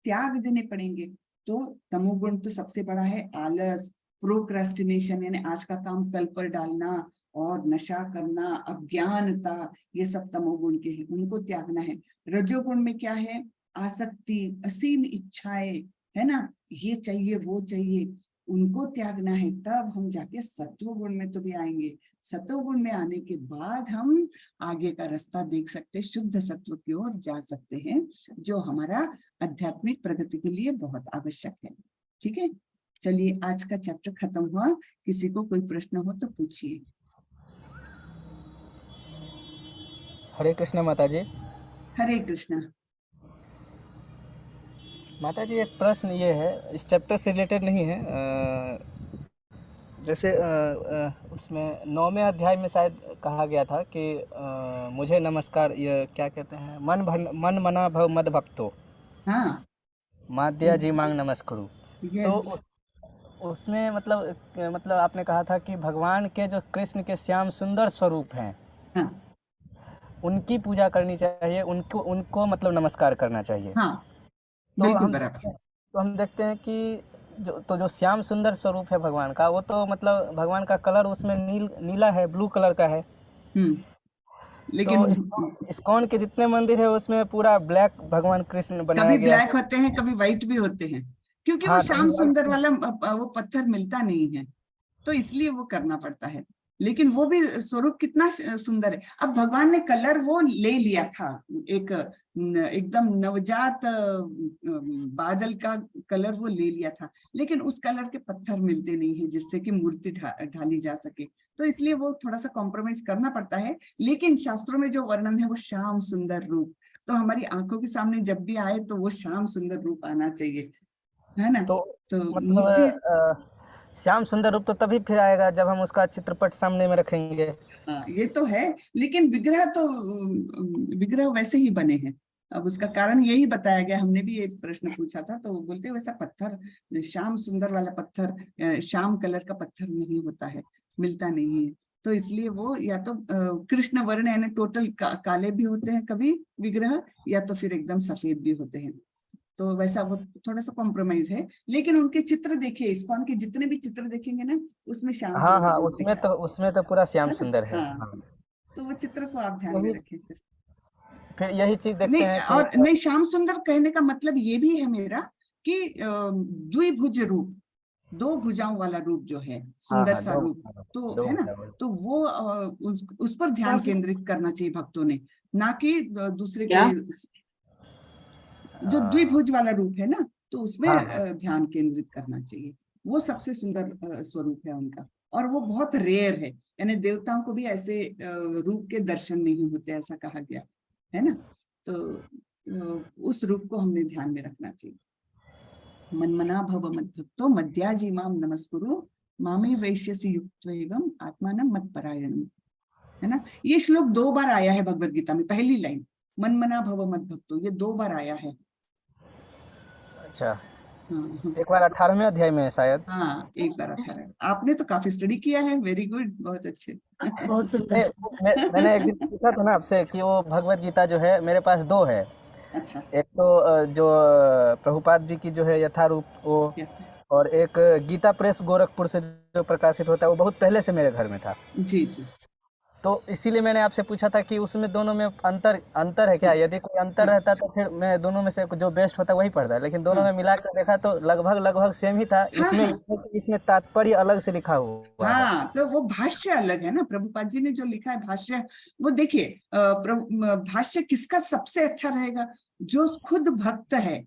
त्याग देने पड़ेंगे। तो तमोगुण तो सबसे बड़ा है आलस, प्रोक्रेस्टिनेशन, यानी आज का काम कल पर डालना, और नशा करना, अज्ञानता, ये सब तमोगुण के हैं, उनको त्यागना है। रजोगुण में क्या है, आसक्ति, असीम इच्छाएं, है ना, ये चाहिए वो चाहिए, उनको त्यागना है। तब हम जाके सत्वगुण में तो भी आएंगे। सत्वगुण में आने के बाद हम आगे का रास्ता देख सकते, शुद्ध सत्व की ओर जा सकते हैं, जो हमारा आध्यात्मिक प्रगति के लिए बहुत आवश्यक है। ठीक है। चलिए आज का चैप्टर खत्म हुआ। किसी को कोई प्रश्न हो तो पूछिए। हरे कृष्ण माता जी। हरे कृष्ण। माता जी एक प्रश्न ये है, इस चैप्टर से रिलेटेड नहीं है। जैसे उसमें 9वें अध्याय में शायद कहा गया था कि मुझे नमस्कार, ये क्या कहते हैं, मन मना भव मद भक्तो, हाँ, माध्या जी मांग नमस्करू। यस, तो उसमें मतलब आपने कहा था कि भगवान के जो कृष्ण के श्याम सुंदर स्वरूप हैं, हाँ, उनकी पूजा करनी चाहिए, उनको मतलब नमस्कार करना चाहिए। हाँ, तो बिल्कुल बराबर। हम देखते हैं कि जो श्याम सुंदर स्वरूप है भगवान का, वो तो मतलब भगवान का कलर उसमें नीला है, ब्लू कलर का है। तो लेकिन इस्कॉन के जितने मंदिर है उसमें पूरा ब्लैक भगवान कृष्ण बनाया कभी गया ब्लैक है। होते हैं, कभी व्हाइट भी होते हैं, क्योंकि वो हाँ, कभी श्याम सुंदर व्हाइट। वाला वो पत्थर मिलता नहीं है, तो इसलिए वो करना पड़ता है। लेकिन वो भी स्वरूप कितना सुंदर है। अब भगवान ने कलर वो ले लिया था, एक एकदम नवजात बादल का कलर वो ले लिया था, लेकिन उस कलर के पत्थर मिलते नहीं है जिससे कि मूर्ति ढाली जा सके, तो इसलिए वो थोड़ा सा कॉम्प्रोमाइज करना पड़ता है। लेकिन शास्त्रों में जो वर्णन है वो श्याम सुंदर रूप, तो हमारी आंखों के सामने जब भी आए तो वो श्याम सुंदर रूप आना चाहिए, है ना। तो मूर्ति, श्याम सुंदर रूप तो तभी फिर आएगा जब हम उसका चित्रपट सामने में रखेंगे। हाँ ये तो है, लेकिन विग्रह तो विग्रह वैसे ही बने हैं। अब उसका कारण यही बताया गया, हमने भी एक प्रश्न पूछा था तो वो बोलते वैसा पत्थर श्याम सुंदर वाला पत्थर श्याम कलर का पत्थर नहीं होता है, मिलता नहीं है, तो इसलिए वो या तो कृष्ण वर्ण यानी टोटल काले भी होते हैं कभी विग्रह, या तो फिर एकदम सफेद भी होते हैं, तो वैसा वो थोड़ा सा कॉम्प्रोमाइज है। लेकिन उनके चित्र देखिए, इस्कॉन के जितने भी चित्र देखेंगे ना उसमें श्याम हाँ सुंदर हाँ, रूप दिख रहा उसमें तो पूरा श्याम है सुंदर ना। है। हाँ, हाँ। तो वो चित्र को आप ध्यान में यही रखें फिर यही चीज देखते नहीं, हैं कि और नहीं, श्याम सुंदर कहने का मतलब ये भी है मेरा कि द्विभुज रूप, दो भुजाओं वाला रूप जो है, हाँ सुंदर हाँ, सा रूप, तो दो है ना, तो वो उस पर ध्यान केंद्रित करना चाहिए भक्तों ने, ना कि दूसरे कोई जो द्विभुज वाला रूप है ना, तो उसमें हाँ हाँ, ध्यान केंद्रित करना चाहिए। वो सबसे सुंदर स्वरूप है उनका, और वो बहुत रेयर है, यानी देवताओं को भी ऐसे रूप के दर्शन नहीं होते, ऐसा कहा गया है ना। तो उस रूप को हमने ध्यान में रखना चाहिए। मनमना भव मद्भक्तो मद्याजी माम नमस्कुरु मामे वैश्यसि युक्त्वैवं आत्मानं मत्परायणम्, है ना। ये श्लोक 2 बार आया है भगवद गीता में, पहली लाइन मनमना भव मद्भक्तो, ये 2 बार आया है। अच्छा, हाँ एक बार 18वें अध्याय में है शायद। हाँ, एक बार 18। आपने तो काफी स्टडी किया है, वेरी गुड, बहुत अच्छे। बहुत सुंदर। मैंने एक दिन पूछा था ना आपसे कि वो भगवत गीता जो है मेरे पास दो है। अच्छा, एक तो जो प्रभुपाद जी की जो है यथारूप वो, और एक गीता प्रेस गोरखपुर से जो प्रकाशित होता है वो बहुत पहले से मेरे घर में था। जी जी। तो इसीलिए मैंने आपसे पूछा था कि उसमें दोनों में अंतर है क्या, यदि कोई अंतर रहता तो फिर मैं दोनों में से जो बेस्ट होता वही पढ़ता, लेकिन दोनों में मिला कर देखा तो लगभग सेम ही था। हाँ इसमें हाँ इसमें तात्पर्य अलग से लिखा हुआ है। हाँ, तो वो भाष्य अलग है ना, प्रभुपाद जी ने जो लिखा है भाष्य, वो देखिए भाष्य किसका सबसे अच्छा रहेगा, जो खुद भक्त है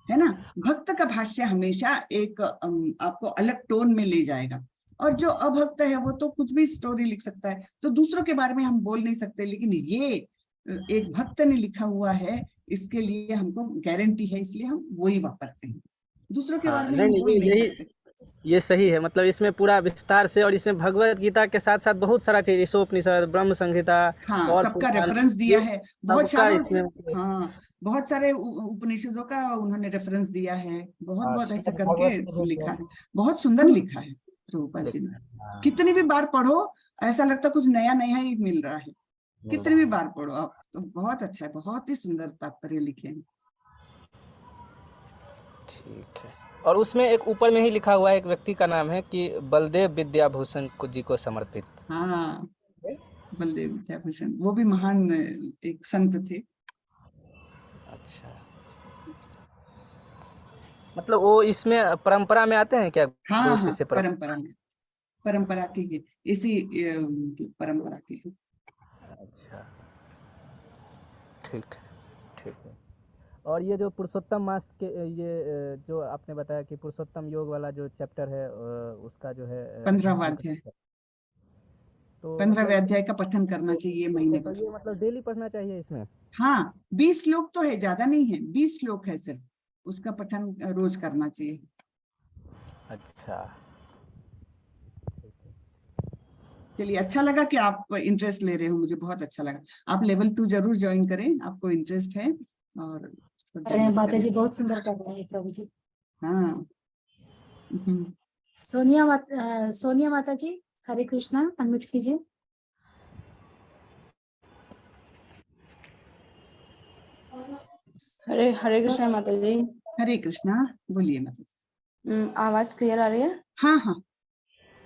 ना। भक्त का भाष्य हमेशा एक आपको अलग टोन में ले जाएगा, और जो अभक्त है वो तो कुछ भी स्टोरी लिख सकता है, तो दूसरों के बारे में हम बोल नहीं सकते, लेकिन ये एक भक्त ने लिखा हुआ है, इसके लिए हमको गारंटी है, इसलिए हम वही वापरते हैं, दूसरों के बारे हाँ, में नहीं हम नहीं, बोल नहीं सकते। ये सही है, मतलब इसमें पूरा विस्तार से, और इसमें भगवत गीता के साथ साथ बहुत सारा चीज, ईशोपनिषद, ब्रह्म संहिता हाँ, और सबका पुराण, रेफरेंस दिया ये है, बहुत सबका सारों, इसमें मतलब, हाँ बहुत सारे उपनिषदों का उन्होंने रेफरेंस दिया है, बहुत हाँ, बहुत ऐसे श्रीमद् करके भागवत के लिखा जैसे है, बहुत सुंदर लिखा है प्रभुपाद जी ने। लिखा है। हाँ, कितनी भी बार पढ़ो ऐसा लगता कुछ नया नया ही मिल रहा है, मिल कितनी रहा भी है। बार पढ़ो आप, तो बहुत अच्छा है, बहुत ही सुंदर तात्पर्य लिखे हैं। ठीक है। और उसमें एक ऊपर में ही लिखा हुआ है, एक व्यक्ति का नाम है कि बलदेव विद्याभूषण जी को समर्पित। हाँ, बलदेव विद्याभूषण, वो भी महान एक संत थे। अच्छा, मतलब वो इसमें परंपरा में आते हैं क्या, हाँ गुरु हाँ, शिष्य परंपरा में, परंपरा के ये इसी परंपरा के हैं। अच्छा, ठीक है, ठीक है। और ये जो पुरुषोत्तम मास के जो आपने बताया कि पुरुषोत्तम योग वाला जो चैप्टर है उसका जो है 15वां अध्याय, तो 15वें मतलब अध्याय का पठन करना चाहिए महीने तो भर। ये मतलब डेली पढ़ना चाहिए इसमें। हाँ, 20 श्लोक तो है, ज्यादा नहीं है, 20 श्लोक है सिर्फ, उसका पठन रोज करना चाहिए। अच्छा, चलिए, अच्छा लगा कि आप इंटरेस्ट ले रहे हो, मुझे बहुत अच्छा लगा। आप लेवल 2 जरूर ज्वाइन करें, आपको इंटरेस्ट है, और अरे माता जी बहुत सुंदर कर रहे हैं प्रभु जी। हाँ सोनिया माता जी, हरे कृष्णा, अनम्यूट कीजिए। हरे हरे कृष्णा माता जी। हरे कृष्णा, बोलिए माता जी। आवाज क्लियर आ रही है? हाँ हाँ,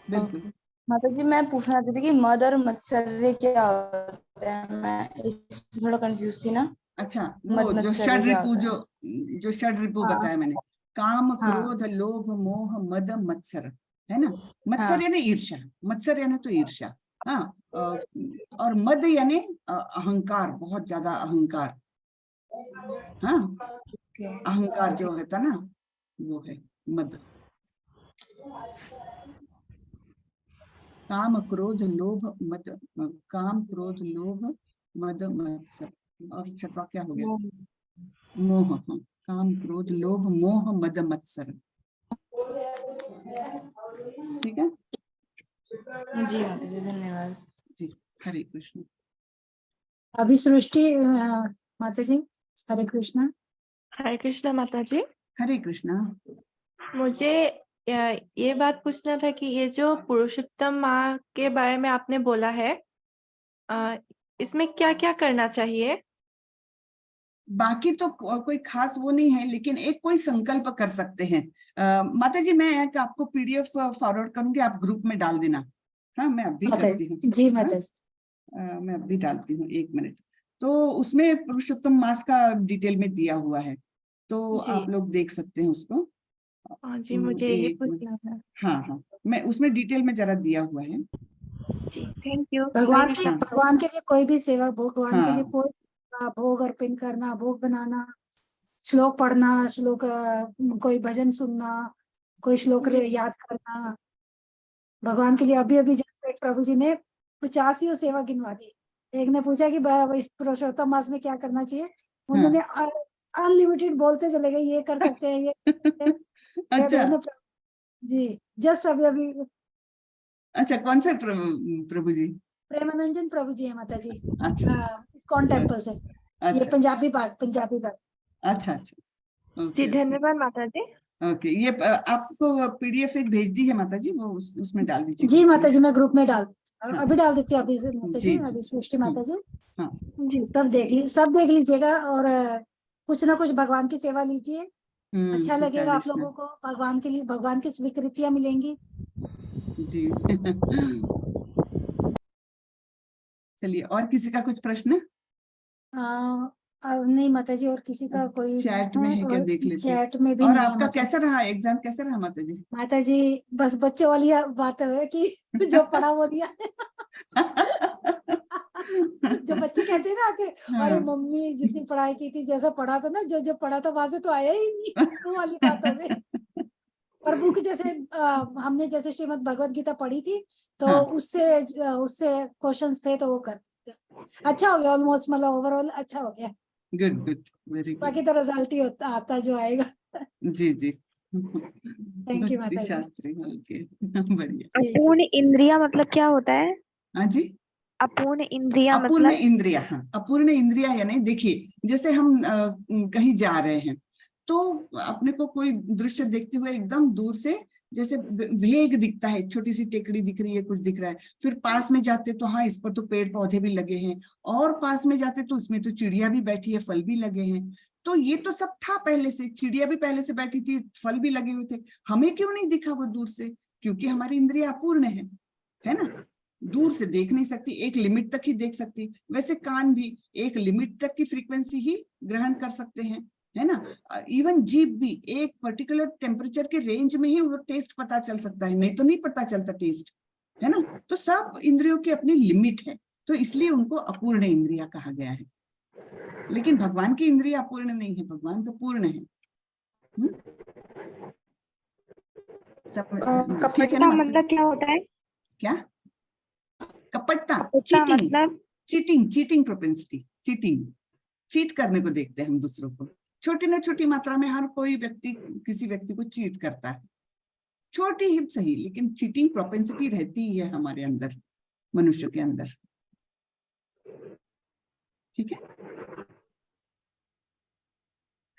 बिल्कुल। माता जी, मैं पूछना चाहती थी कि मद और मत्सर्य क्या होता है? मैं इस थोड़ा कंफ्यूज थी ना। अच्छा, मद वो जो मत्सर्य षड क्या रिपु, होता है? जो षड रिपु हाँ बताया मैंने, काम हाँ क्रोध लोभ मोह मद मत्सर, है ना। मत्सर हाँ। यानी ईर्ष्या, मत्सर यानी तो ईर्ष्या। हाँ, और मद यानी अहंकार, बहुत ज्यादा अहंकार। हाँ, अहंकार जो होता ना वो है मद। काम क्रोध लोभ मद, काम क्रोध लोभ मद मत्सर। और छठवा क्या हो गया? मोह। हाँ, काम क्रोध लोभ मोह मद मत्सर। ठीक है जी माता जी, धन्यवाद। जी। हरे कृष्ण। अभी सृष्टि माता जी, हरे कृष्णा। हरे कृष्णा माता जी। हरे कृष्णा। मुझे ये बात पूछना था कि ये जो पुरुषोत्तम माँ के बारे में आपने बोला है, इसमें क्या क्या करना चाहिए? बाकी तो कोई खास वो नहीं है, लेकिन एक कोई संकल्प कर सकते हैं। माता जी, मैं एक आपको पीडीएफ फॉरवर्ड करूंगी, आप ग्रुप में डाल देना। हाँ, मैं अभी माता करती हूँ। जी, माता जी। मैं अभी डालती हूँ, 1 मिनट। तो उसमें पुरुषोत्तम मास का डिटेल में दिया हुआ है, तो जी। आप लोग देख सकते हैं उसको। हाँ जी, मुझे ये एक मिनट। पूछना था। हाँ हाँ, मैं उसमें डिटेल में जरा दिया हुआ है। जी, थैंक यू। भगवान के हाँ भगवान के लिए कोई भी सेवा, भगवान के लिए हाँ कोई भोग अर्पण करना, भोग बनाना, श्लोक पढ़ना, श्लोक कोई भजन सुनना, कोई श्लोक याद करना, भगवान के लिए। अभी अभी जैसे एक प्रभु जी ने 85 सेवा गिनवा दी। एक ने पूछा कि पुरुषोत्तम मास में क्या करना चाहिए, उन्होंने अनलिमिटेड बोलते चले गए, ये कर सकते हैं, ये कर सकते हैं। अच्छा जी, जस्ट अभी अभी अच्छा, कौन से प्रभु जी? प्रेमानंदन प्रभु जी है माता जी, अच्छा इस्कॉन टेम्पल से। ये अच्छा पंजाबी का। अच्छा अच्छा। जी, ओके धन्यवाद माता जी। ओके। ये आपको पीडीएफ एक भेज दी है माता जी, वो उसमें डाल दीजिए जी ग्रुप माता में। जी, मैं ग्रुप में डाल हाँ अभी डाल देती हूँ। अभी माता जी, जी जी। अभी सृष्टि माता जी, हाँ जी, सब देख लीजिएगा। और कुछ ना कुछ भगवान की सेवा लीजिए, अच्छा लगेगा आप 40 लोगों में। को। भगवान के लिए भगवान की स्वीकृतियां मिलेंगी। जी चलिए, और किसी का कुछ प्रश्न? नहीं माता जी, और किसी का कोई चैट में है? है क्या, और देख लेते हैं। चैट में भी और नहीं है आपका माता। कैसा रहा एग्जाम, कैसा रहा माता जी? माता जी, बस बच्चों वाली बात है कि जो पढ़ा वो दिया। जो बच्चे कहते हैं ना कि अरे हाँ मम्मी जितनी पढ़ाई की थी, जैसा पढ़ा था ना, जो जो पढ़ा था वहां से तो आया ही नहीं, वो वाली बात हो गई। और बुक जैसे हमने जैसे श्रीमद् भगवत गीता पढ़ी थी, तो हाँ उससे उससे क्वेश्चंस थे, तो वो कर अच्छा हो गया ऑलमोस्ट, मतलब ओवरऑल अच्छा हो गया। Good good, very good. बाकी तो रिजल्ट ही होता आता जो आएगा। जी जी। थैंक यू भक्ति माता जी। शास्त्री, ओके बढ़िया। जी, जी। अपूर्ण इंद्रिया मतलब क्या होता है? हाँ जी, अपूर्ण इंद्रिया अपूर्ण मतलब? इंद्रिया। हाँ, अपूर्ण इंद्रिया यानी देखिए, जैसे हम कहीं जा रहे हैं, तो अपने को कोई दृश्य देखते हुए एकदम दूर से जैसे वेग दिखता है, छोटी सी टेकड़ी दिख रही है, कुछ दिख रहा है। फिर पास में जाते तो हाँ, इस पर तो पेड़ पौधे भी लगे हैं, और पास में जाते तो उसमें तो चिड़िया भी बैठी है, फल भी लगे हैं। तो ये तो सब था पहले से, चिड़िया भी पहले से बैठी थी, फल भी लगे हुए थे। हमें क्यों नहीं दिखा वो दूर से? क्योंकि हमारी इंद्रिया अपूर्ण है ना, दूर से देख नहीं सकती, एक लिमिट तक ही देख सकती। वैसे कान भी एक लिमिट तक की फ्रीक्वेंसी ही ग्रहण कर सकते हैं, है ना। इवन जीभ भी एक पर्टिकुलर टेम्परेचर के रेंज में ही वो टेस्ट पता चल सकता है, नहीं तो नहीं पता चलता टेस्ट, है ना। तो सब इंद्रियों की अपनी लिमिट है, तो इसलिए उनको अपूर्ण इंद्रिया कहा गया है। लेकिन भगवान की इंद्रिया अपूर्ण नहीं है, भगवान तो पूर्ण है। सब ठीक है ना कपटता माता जी? मतलब क्या होता है? क्या? कपटता, कपटता चीटिंग, मतलब? चीटिंग प्रोपेंसिटी, चीटिंग, चीट करने को देखते हैं हम दूसरों को। छोटी ना छोटी मात्रा में हर कोई व्यक्ति किसी व्यक्ति को चीट करता है, छोटी ही सही, लेकिन चीटिंग प्रोपेंसिटी रहती ही है हमारे अंदर, मनुष्य के अंदर। ठीक है,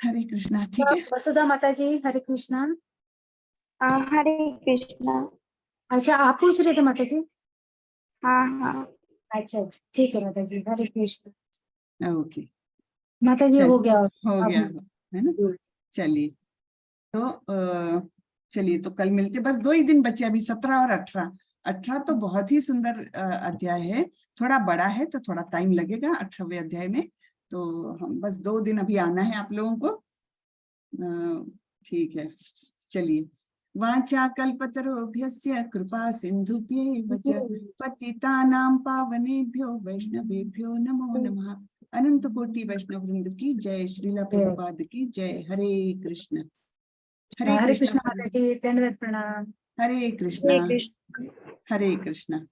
हरे कृष्णा। ठीक है, वसुधा माता जी, हरे कृष्णा। हरे कृष्णा। अच्छा, आप पूछ रहे थे माता जी? हाँ हाँ। अच्छा अच्छा, ठीक है माता जी, हरे कृष्णा। ओके। माता जी, चल, हो गया हो गया अब। है ना। जी। चलिए, तो चलिए, तो कल मिलते, बस 2 ही दिन बचे अभी, 17 और 18। 18 तो बहुत ही सुंदर अध्याय है, थोड़ा बड़ा है तो थोड़ा टाइम लगेगा 18वें अध्याय में। तो हम बस 2 दिन अभी आना है आप लोगों को। ठीक है, चलिए, वाञ्छाकल्पतरुभ्यश्च कृपा सिन्धुभ्यैव च पतितानां पावनेभ्यो वैष्णवेभ्यो नमो नमः। अनंत कोटि वैष्णव वृंद की जय। श्रीला प्रभुपाद की जय। हरे कृष्ण। हरे कृष्ण सभी। माता जी, दंडवत प्रणाम। हरे हरे कृष्णा। कृष्ण। हरे कृष्णा।